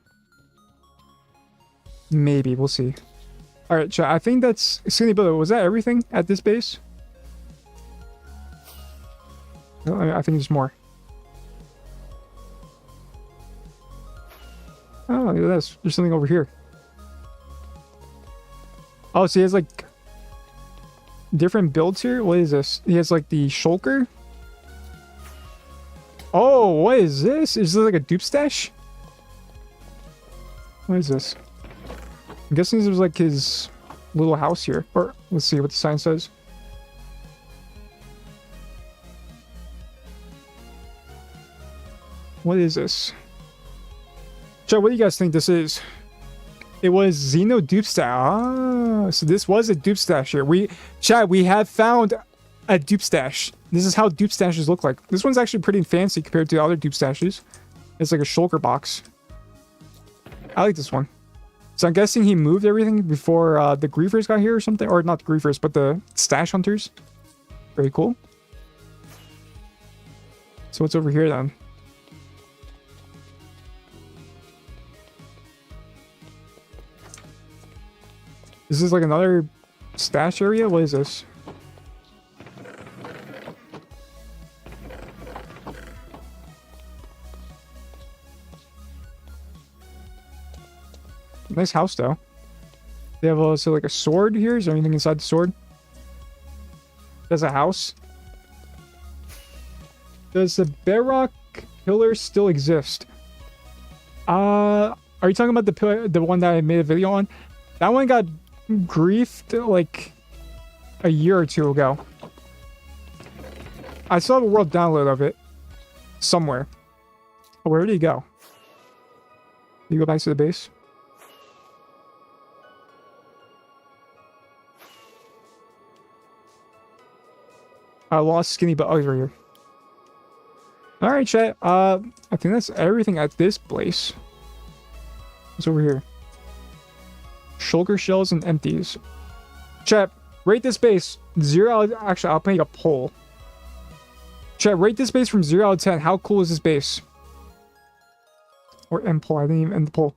Maybe. We'll see. All right, chat. I think that's Skinny Billy. Was that everything at this base? No, I think there's more. Oh, look at this. There's something over here. Oh, so he has like different builds here. What is this? He has like the shulker. Oh, what is this? Is this like a dupe stash? What is this? I'm guessing this was like his little house here. Or let's see what the sign says. What is this? Chat, what do you guys think this is? It was Xeno dupe stash. Ah, so this was a dupe stash here. Chat, we have found a dupe stash. This is how dupe stashes look like. This one's actually pretty fancy compared to other dupe stashes. It's like a shulker box. I like this one. So I'm guessing he moved everything before the griefers got here or something. Or not the griefers, but the stash hunters. Very cool. So what's over here then? This is like another stash area? What is this? Nice house though. They have also like a sword here. Is there anything inside the sword? There's a house. Does the bedrock pillar still exist? Are you talking about the pillar, the one that I made a video on? That one got griefed like a year or two ago. I still have a world download of it somewhere. Oh, where did he go? Did you go back to the base? I lost Skinny, but oh, he's right here. All right, chat. I think that's everything at this place. What's over here? Shulker shells and empties. Chat, rate this base 0 out. Actually, I'll make a poll. Chat, rate this base from 0 out of 10. How cool is this base? Or end poll. I didn't even end the poll.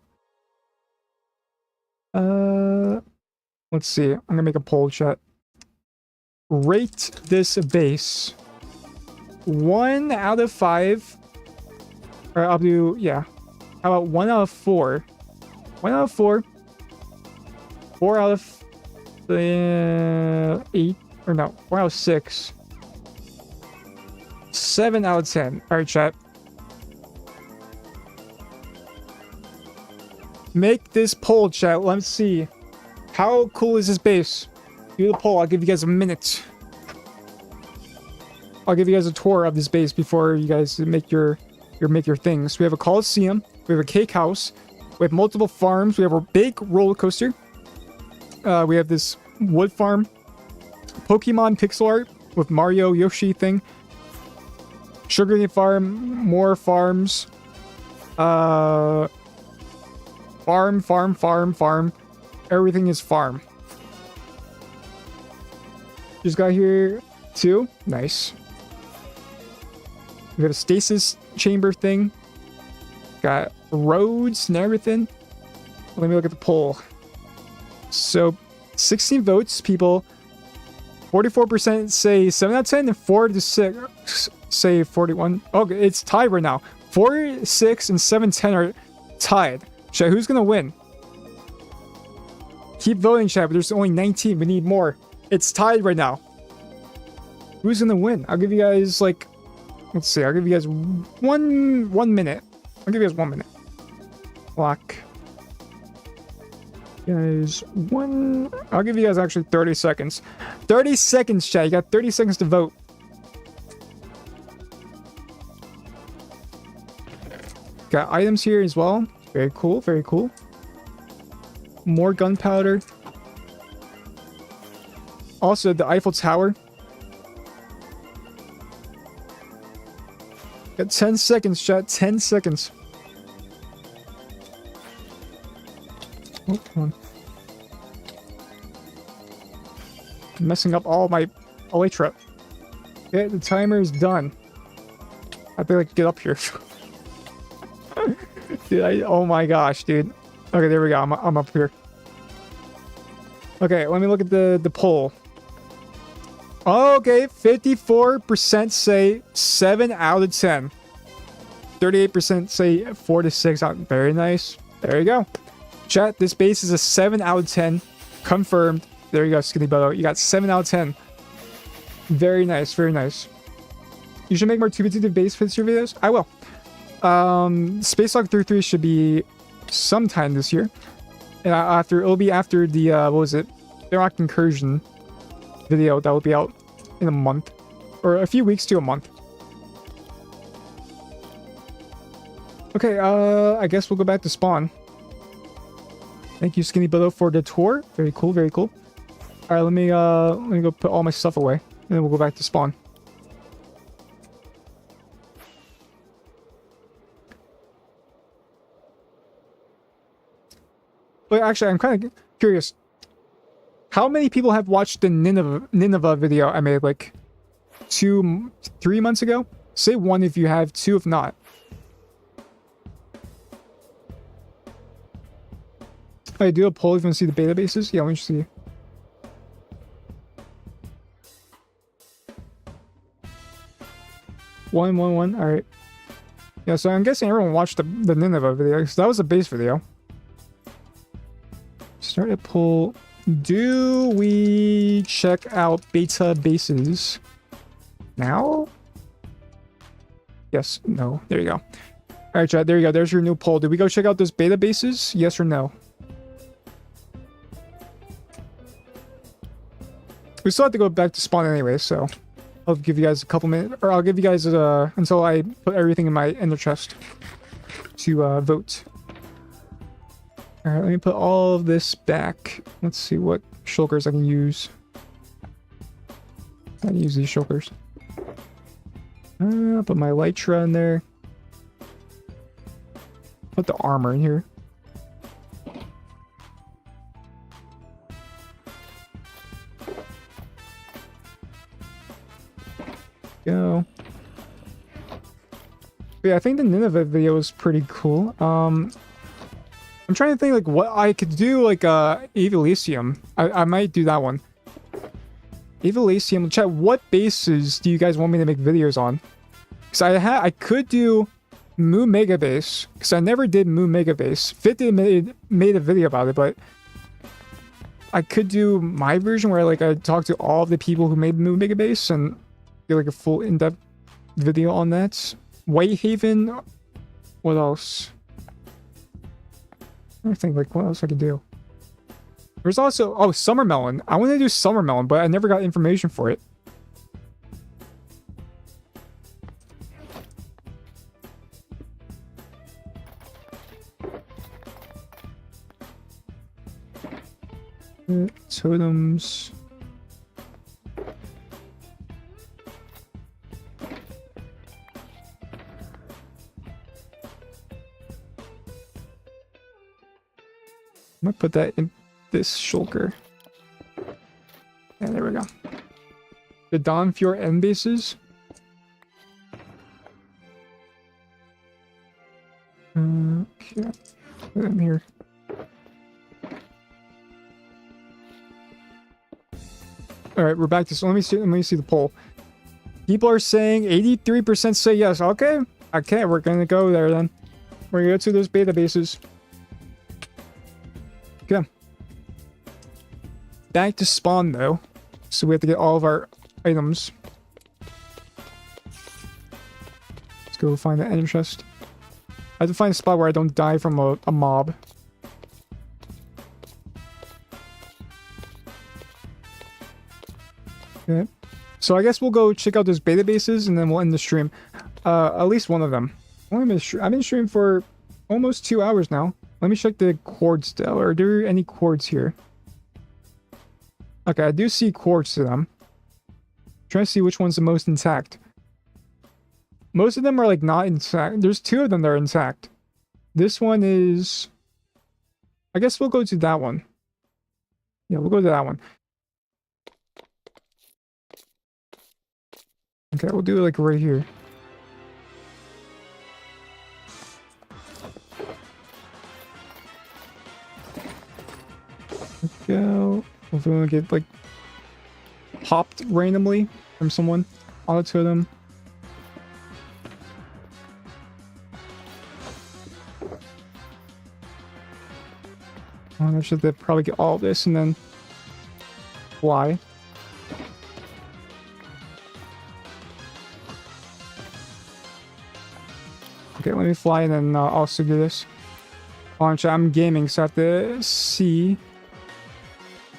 Let's see. I'm gonna make a poll, chat. Rate this base 1 out of 5. Or I'll do, yeah. How about 1 out of 4? 1 out of 4. 4 out of 8. Or no, 4 out of 6. 7 out of 10. Alright, chat. Make this poll, chat. Let's see. How cool is this base? Do the poll. I'll give you guys a minute. I'll give you guys a tour of this base before you guys make your things. We have a coliseum. We have a cake house. We have multiple farms. We have a big roller coaster. We have this wood farm. Pokemon pixel art with Mario Yoshi thing. Sugarcane farm. More farms. Farm. Everything is farm. Just got here too. Nice. We got a stasis chamber thing. Got roads and everything. Let me look at the poll. So 16 votes, people. 44% say 7 out of 10 and 4 to 6 say 41. Okay, it's tied right now. 4, 6, and 7, 10 are tied. Chat, who's gonna win? Keep voting, chat, but there's only 19. We need more. It's tied right now. Who's gonna win? I'll give you guys like, let's see. I'll give you guys one minute. I'll give you guys 1 minute. Lock. Guys, I'll give you guys actually 30 seconds. 30 seconds, chat. You got 30 seconds to vote. Got items here as well. Very cool, very cool. More gunpowder. Also, the Eiffel Tower. Got 10 seconds, chat. 10 seconds. Oh, come on. I'm messing up all my elytra. Okay, the timer is done. I better like get up here. Dude, oh my gosh, dude. Okay, there we go. I'm up here. Okay, let me look at the poll. Okay, 54% say 7 out of 10. 38% say 4 to 6 out. Very nice. There you go. Chat, this base is a 7 out of 10. Confirmed. There you go, Skinny Bello. You got 7 out of 10. Very nice, very nice. You should make more 2v2 base fits your videos. I will. Space Log 33 should be sometime this year. And it'll be after the, what was it? Iraq Incursion video that will be out in a month. Or a few weeks to a month. Okay, I guess we'll go back to spawn. Thank you, Skinny Bello, for the tour. Very cool, very cool. Alright, let me go put all my stuff away. And then we'll go back to spawn. But actually, I'm kind of curious. How many people have watched the Nineveh video I made like 3 months ago? Say 1 if you have, 2 if not. I do a poll if you want to see the beta bases. Yeah, let me see. One. All right. Yeah, so I'm guessing everyone watched the Nineveh video because that was a base video. Start a poll. Do we check out beta bases now? Yes. No. There you go. All right, chat. There you go. There's your new poll. Did we go check out those beta bases? Yes or no? We still have to go back to spawn anyway, so I'll give you guys a couple minutes, or I'll give you guys until I put everything in my ender chest to vote. All right, let me put all of this back. Let's see what shulkers I can use. I can use these shulkers. Put my elytra in there. Put the armor in here. Go. But yeah, I think the Nineveh video was pretty cool. I'm trying to think like what I could do, like Elysium. I might do that one. Elysium. Chat, what bases do you guys want me to make videos on? Because I could do Moo Mega Base, because I never did Moo Mega Base. Fit made a video about it, but I could do my version where like I talk to all of the people who made Moo Mega Base and do like a full in-depth video on that. Whitehaven. What else? I think like what else I could do. There's also Summer Melon. I want to do Summer Melon, but I never got information for it. Totems. I'm gonna put that in this shulker. Yeah, there we go. The Dawnfjord end bases. Okay, put them here. All right, we're back to. So let me see the poll. People are saying 83% say yes. Okay, we're gonna go there then. We're gonna go to those beta bases. Okay. Back to spawn though. So we have to get all of our items. Let's go find the ender chest. I have to find a spot where I don't die from a mob. So I guess we'll go check out those beta bases and then we'll end the stream. At least one of them. I've been streaming for almost 2 hours now. Let me check the cords still. Are there any cords here? Okay, I do see cords to them. Trying to see which one's the most intact. Most of them are like not intact. There's 2 of them that are intact. This one is... I guess we'll go to that one. Yeah, we'll go to that one. Okay, we'll do it like right here. Go. Hopefully we'll get like popped randomly from someone on the totem. I should probably get all of this and then fly. Okay, let me fly and then also do this. I'm gaming, so I have to see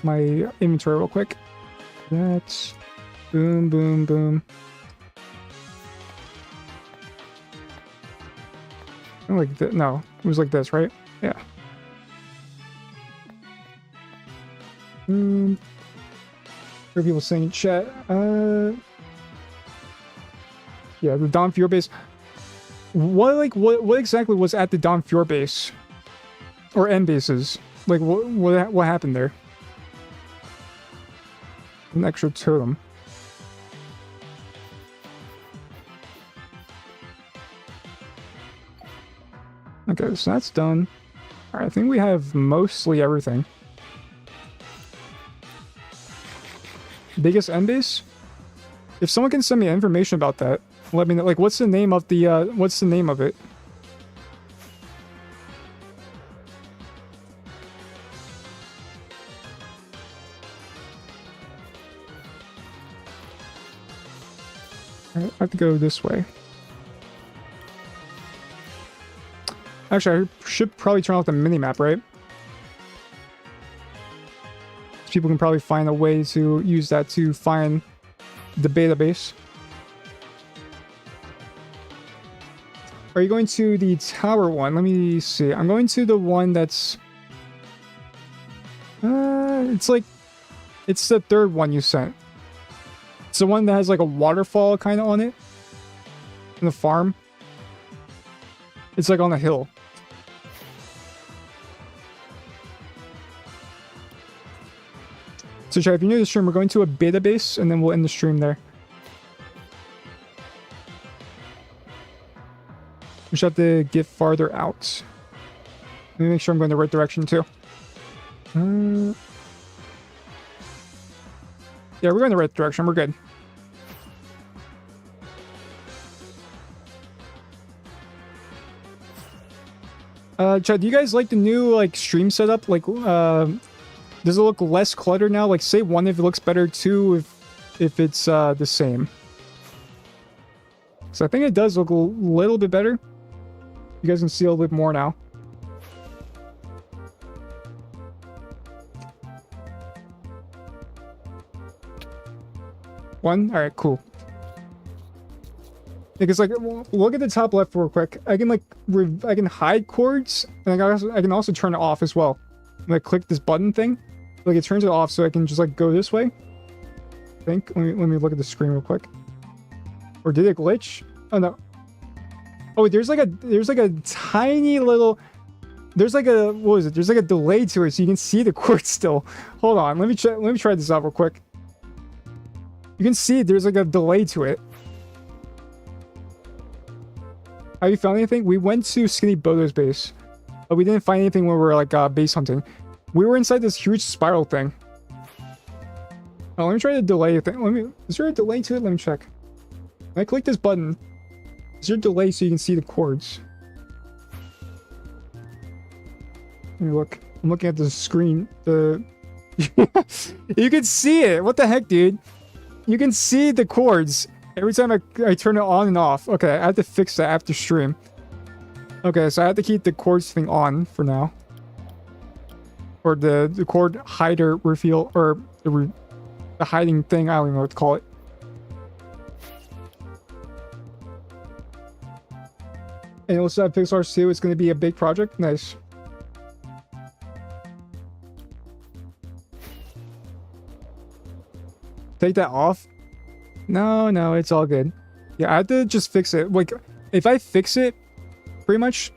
my inventory real quick. That's boom, boom, boom. Like that? No, it was like this, right? Yeah. Hear people saying in chat. Yeah, the Dawn Fjord base. What exactly was at the Dawn Fjord base? Or end bases? Like what happened there? An extra totem. Okay, so that's done. Alright, I think we have mostly everything. Biggest end base? If someone can send me information about that, let me know. Like, what's the name of the, what's the name of it? I have to go this way. Actually, I should probably turn off the minimap, right? People can probably find a way to use that to find the beta base. Are you going to the tower one? Let me see. I'm going to the one that's... it's like... It's the third one you sent. It's the one that has like a waterfall kind of on it. In the farm. It's like on a hill. So Chad, if you're new to the stream, we're going to a beta base and then we'll end the stream there. We should have to get farther out. Let me make sure I'm going the right direction too. Yeah, we're going the right direction. We're good. Chad, do you guys like the new like stream setup? Like, does it look less cluttered now? Like, say 1 if it looks better, 2 if it's the same. So I think it does look a little bit better. You guys can see a little bit more now. One? Alright, cool. Because like, look at the top left real quick. I can like, I can hide cords, and I can also turn it off as well. When I click this button thing, like it turns it off, so I can just like go this way. I think. Let me look at the screen real quick. Or did it glitch? Oh no. Oh, there's like a tiny little. There's like a, what is it? There's like a delay to it, so you can see the cord still. Hold on, let me try this out real quick. You can see there's like a delay to it. Have you found anything? We went to Skinny Bodo's base, but we didn't find anything when we were like base hunting. We were inside this huge spiral thing. Oh, let me try the delay thing. Is there a delay to it? Let me check. When I click this button, is there a delay so you can see the cords? Let me look. I'm looking at the screen. You can see it. What the heck, dude? You can see the cords every time I turn it on and off. Okay, I have to fix that after stream. Okay, so I have to keep the cords thing on for now. Or the cord hider reveal, or the hiding thing, I don't even know what to call it. And we'll set Pixars 2. It's going to be a big project. Nice. Take that off? No, it's all good. Yeah, I have to just fix it. Like, if I fix it, pretty much,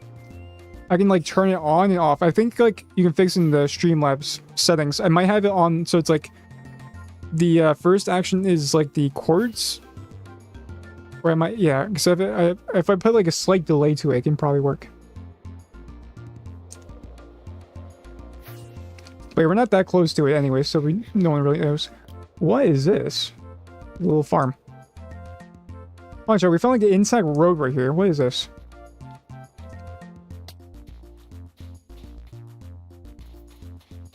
I can, like, turn it on and off. I think, like, you can fix in the Streamlabs settings. I might have it on, so it's, like, the first action is, like, the chords. Or I might, yeah, because if I put, like, a slight delay to it, it can probably work. But we're not that close to it anyway, so no one really knows. What is this? A little farm. Watch out, we found, like, the inside road right here. What is this?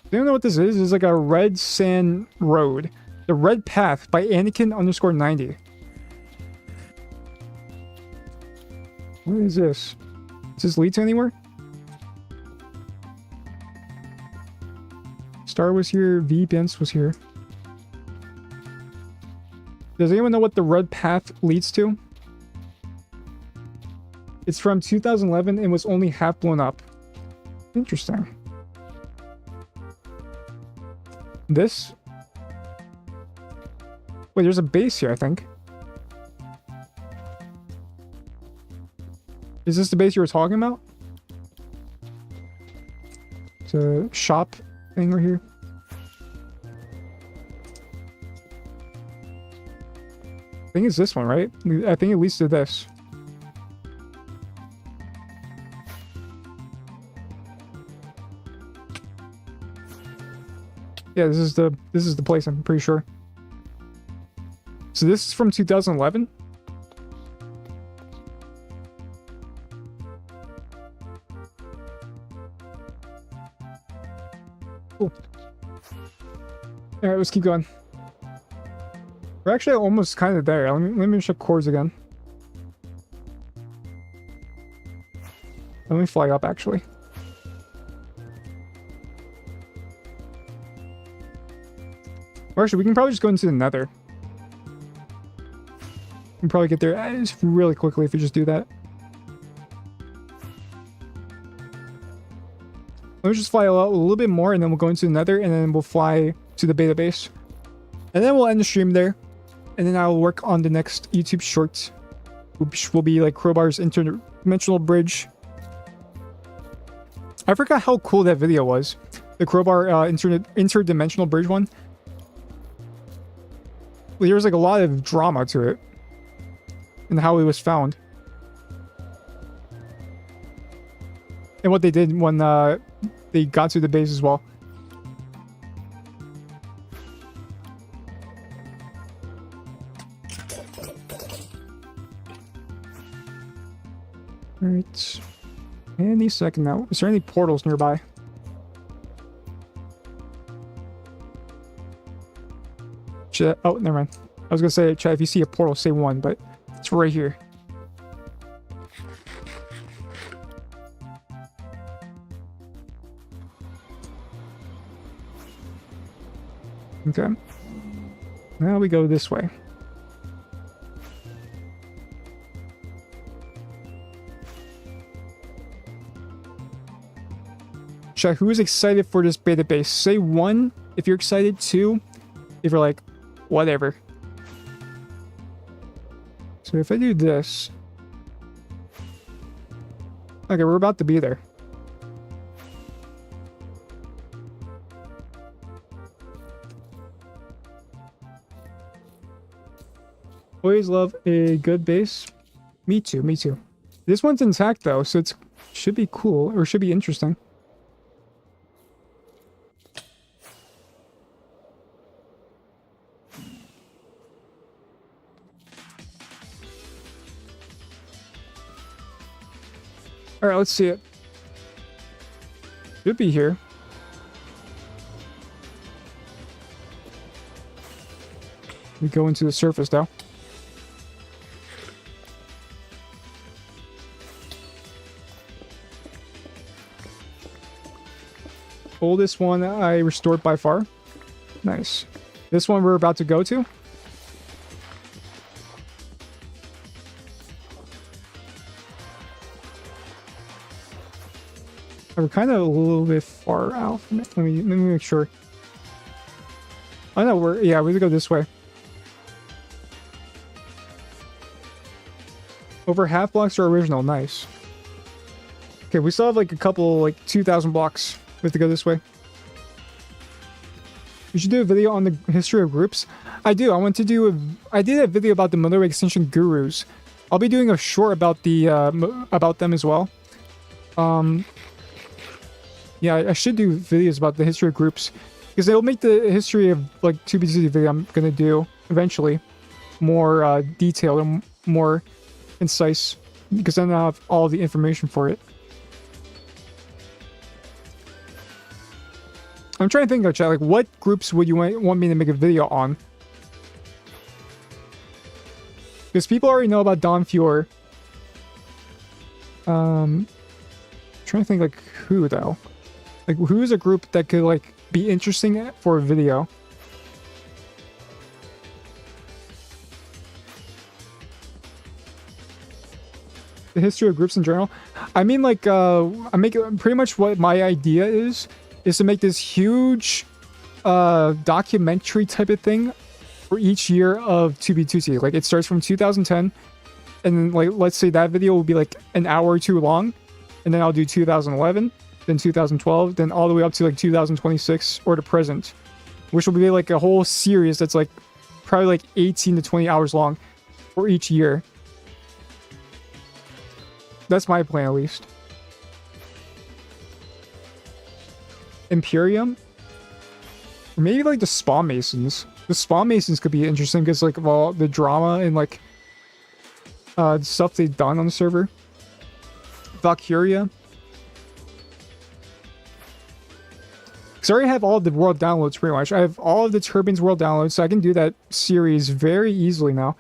Do you know what this is? It's like a red sand road. The Red Path by Anakin_90. What is this? Does this lead to anywhere? Star was here. V. Bence was here. Does anyone know what the Red Path leads to? It's from 2011 and was only half blown up. Interesting. This? Wait, there's a base here, I think. Is this the base you were talking about? It's a shop thing right here. I think it's this one, right? I think it leads to this. Yeah, this is the place, I'm pretty sure. So this is from 2011? Cool. Alright, let's keep going. We're actually almost kind of there. Let me check chords again. Let me fly up, actually. Or actually, we can probably just go into the nether. We can probably get there really quickly if we just do that. Let me just fly a little bit more, and then we'll go into the nether, and then we'll fly to the beta base. And then we'll end the stream there. And then I'll work on the next YouTube short, which will be like Crowbar's interdimensional bridge. I forgot how cool that video was. The Crowbar interdimensional bridge one. There was like a lot of drama to it. And how it was found. And what they did when they got to the base as well. Alright. Any second now. Is there any portals nearby? Chat. Oh, never mind. I was gonna say, chat, if you see a portal, say one, but it's right here. Okay. Now we go this way. Chat, who is excited for this beta base? Say one if you're excited, two if you're like, whatever. So if I do this... Okay, we're about to be there. Always love a good base. Me too, me too. This one's intact though, so it should be cool, or should be interesting. Alright, let's see it. Should be here. We go into the surface now. Oldest one I restored by far. Nice. This one we're about to go to. We're kind of a little bit far out from it. Let me make sure. Oh no, we have to go this way. Over half blocks are original. Nice. Okay, we still have like a couple, like 2,000 blocks. We have to go this way. You should do a video on the history of groups. I do. I did a video about the military extension gurus. I'll be doing a short about the about them as well. Yeah, I should do videos about the history of groups because it'll make the history of like 2B2C video I'm gonna do eventually more detailed and more concise because then I'll have all the information for it. I'm trying to think of chat, like what groups would you want me to make a video on? Because people already know about Don Fuhr. Trying to think like who though? Like who is a group that could like be interesting for a video? The history of groups in general. I mean like I make pretty much what my idea is to make this huge documentary type of thing for each year of 2B2C. Like it starts from 2010 and then like let's say that video will be like an hour or two long and then I'll do 2011, then 2012, then all the way up to like 2026 or the present, which will be like a whole series that's like probably like 18 to 20 hours long for each year. That's my plan at least. Imperium? Or maybe like the Spawn Masons. The Spawn Masons could be interesting because like of all the drama and like the stuff they've done on the server. Valkyria. Because I already have all of the world downloads pretty much. I have all of the Turbines world downloads, so I can do that series very easily now.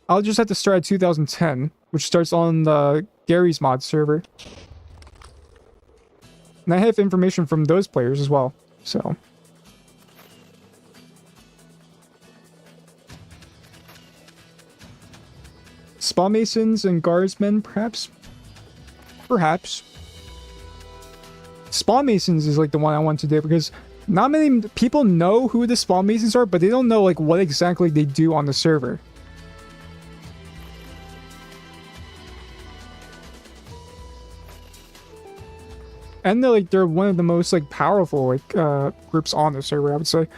I'll just have to start at 2010, which starts on the Gary's mod server. And I have information from those players as well, so. Spawn Masons and Guardsmen, perhaps? Perhaps. Spawn Masons is like the one I want to do because not many people know who the Spawn Masons are, but they don't know like what exactly they do on the server. And they're one of the most like powerful like groups on the server, I would say.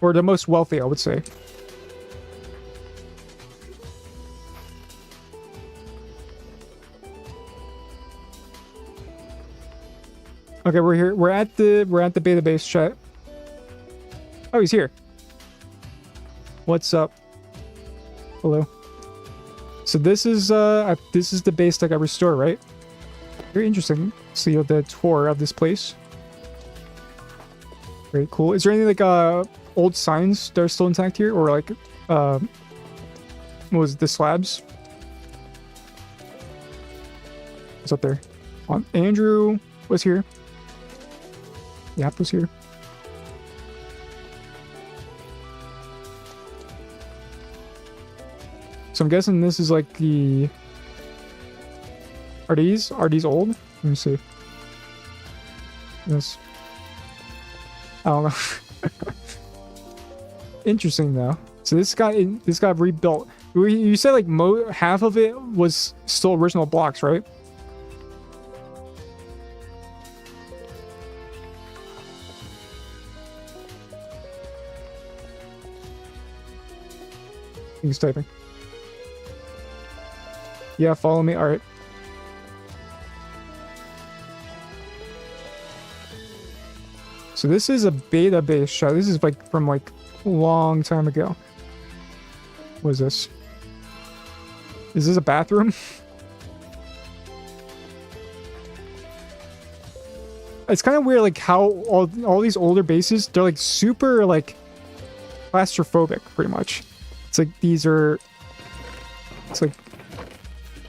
Or the most wealthy, I would say. Okay, we're here. We're at the beta base, chat. Oh, he's here. What's up? Hello. So this is the base that got restored, right? Very interesting. See the tour of this place. Very cool. Is there any like old signs that are still intact here, or like what was it, the slabs? What's up there? Andrew was here. Yap was here. So I'm guessing this is like the... Are these old? Let me see. Yes. I don't know. Interesting though. So this got rebuilt. You said like half of it was still original blocks, right? He's typing. Yeah, follow me. All right. So this is a beta base shot. This is like from like a long time ago. What is this? Is this a bathroom? It's kind of weird like how all these older bases, they're like super like claustrophobic pretty much. It's like it's like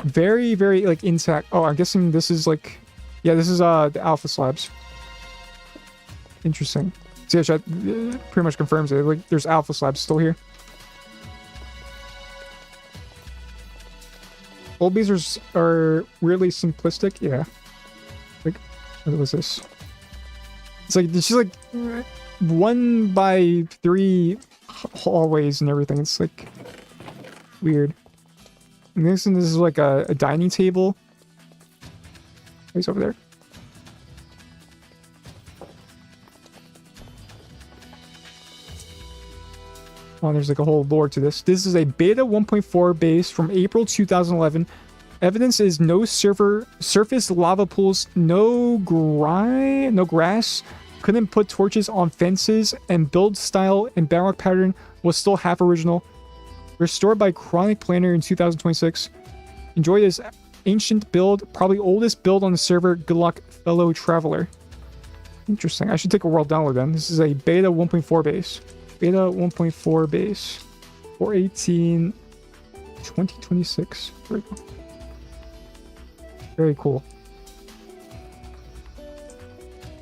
very, very like intact. Oh, I'm guessing this is like, yeah, this is the alpha slabs. Interesting. So yeah, chat pretty much confirms it. Like there's alpha slabs still here. Old bees are really simplistic. Yeah. Like, what was this? It's just like 1x3 hallways and everything. It's like weird. And this is like a dining table. He's over there. Oh, there's like a whole lore to this. This is a beta 1.4 base from April 2011. Evidence is no surface lava pools, no grass. Couldn't put torches on fences, and build style and bedrock pattern was still half original. Restored by Chronic Planner in 2026. Enjoy this ancient build, probably oldest build on the server. Good luck, fellow traveler. Interesting. I should take a world download then. This is a beta 1.4 base. Beta 1.4 base. 4/18 2026. There we go. Very cool.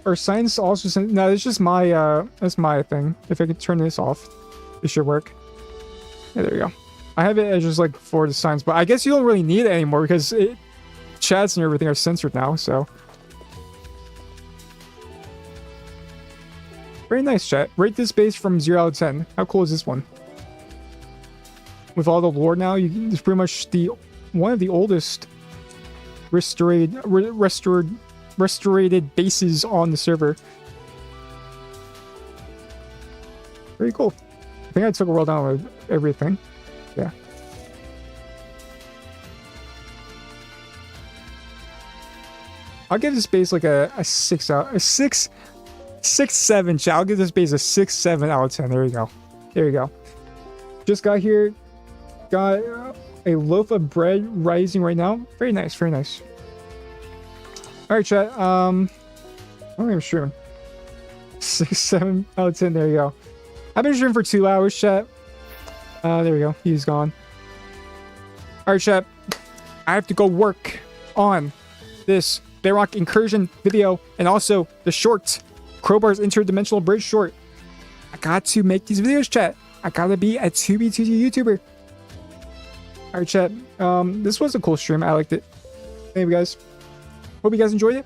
Our science also sent. No, it's just my that's my thing. If I could turn this off, it should work. Yeah, there you go. I have it as just like for the science, but I guess you don't really need it anymore because chats and everything are censored now. So very nice, chat. Rate this base from 0 out of 10. How cool is this one? With all the lore now, it's pretty much one of the oldest restored bases on the server. Very cool. I think I took a world download of everything. Yeah. I'll give this base like a 6/7. Chat. I'll give this base a 6/7 out of 10. There you go. There you go. Just got here. Got a loaf of bread rising right now. Very nice. Very nice. All right, chat. I don't even stream. 6/7 out of 10. There you go. I've been streaming for 2 hours, chat. There we go. He's gone. All right, chat. I have to go work on this Bedrock incursion video and also the short Crowbar's interdimensional bridge short. I got to make these videos, chat. I gotta be a 2B2G YouTuber. All right, chat. This was a cool stream. I liked it. Thank you, guys. Hope you guys enjoyed it.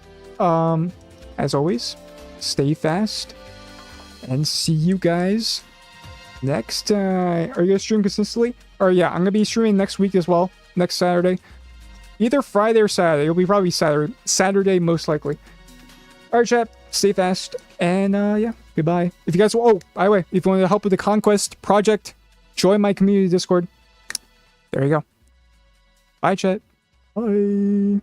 As always, stay fast and see you guys next. Are you gonna stream consistently? Or yeah, I'm gonna be streaming next week as well. Next Saturday, either Friday or Saturday. It'll be probably Saturday most likely. All right, chat. Stay fast and yeah, goodbye. If you guys, oh, by the way, if you want to help with the Conquest project, join my community Discord. There you go. Bye, chat. Bye.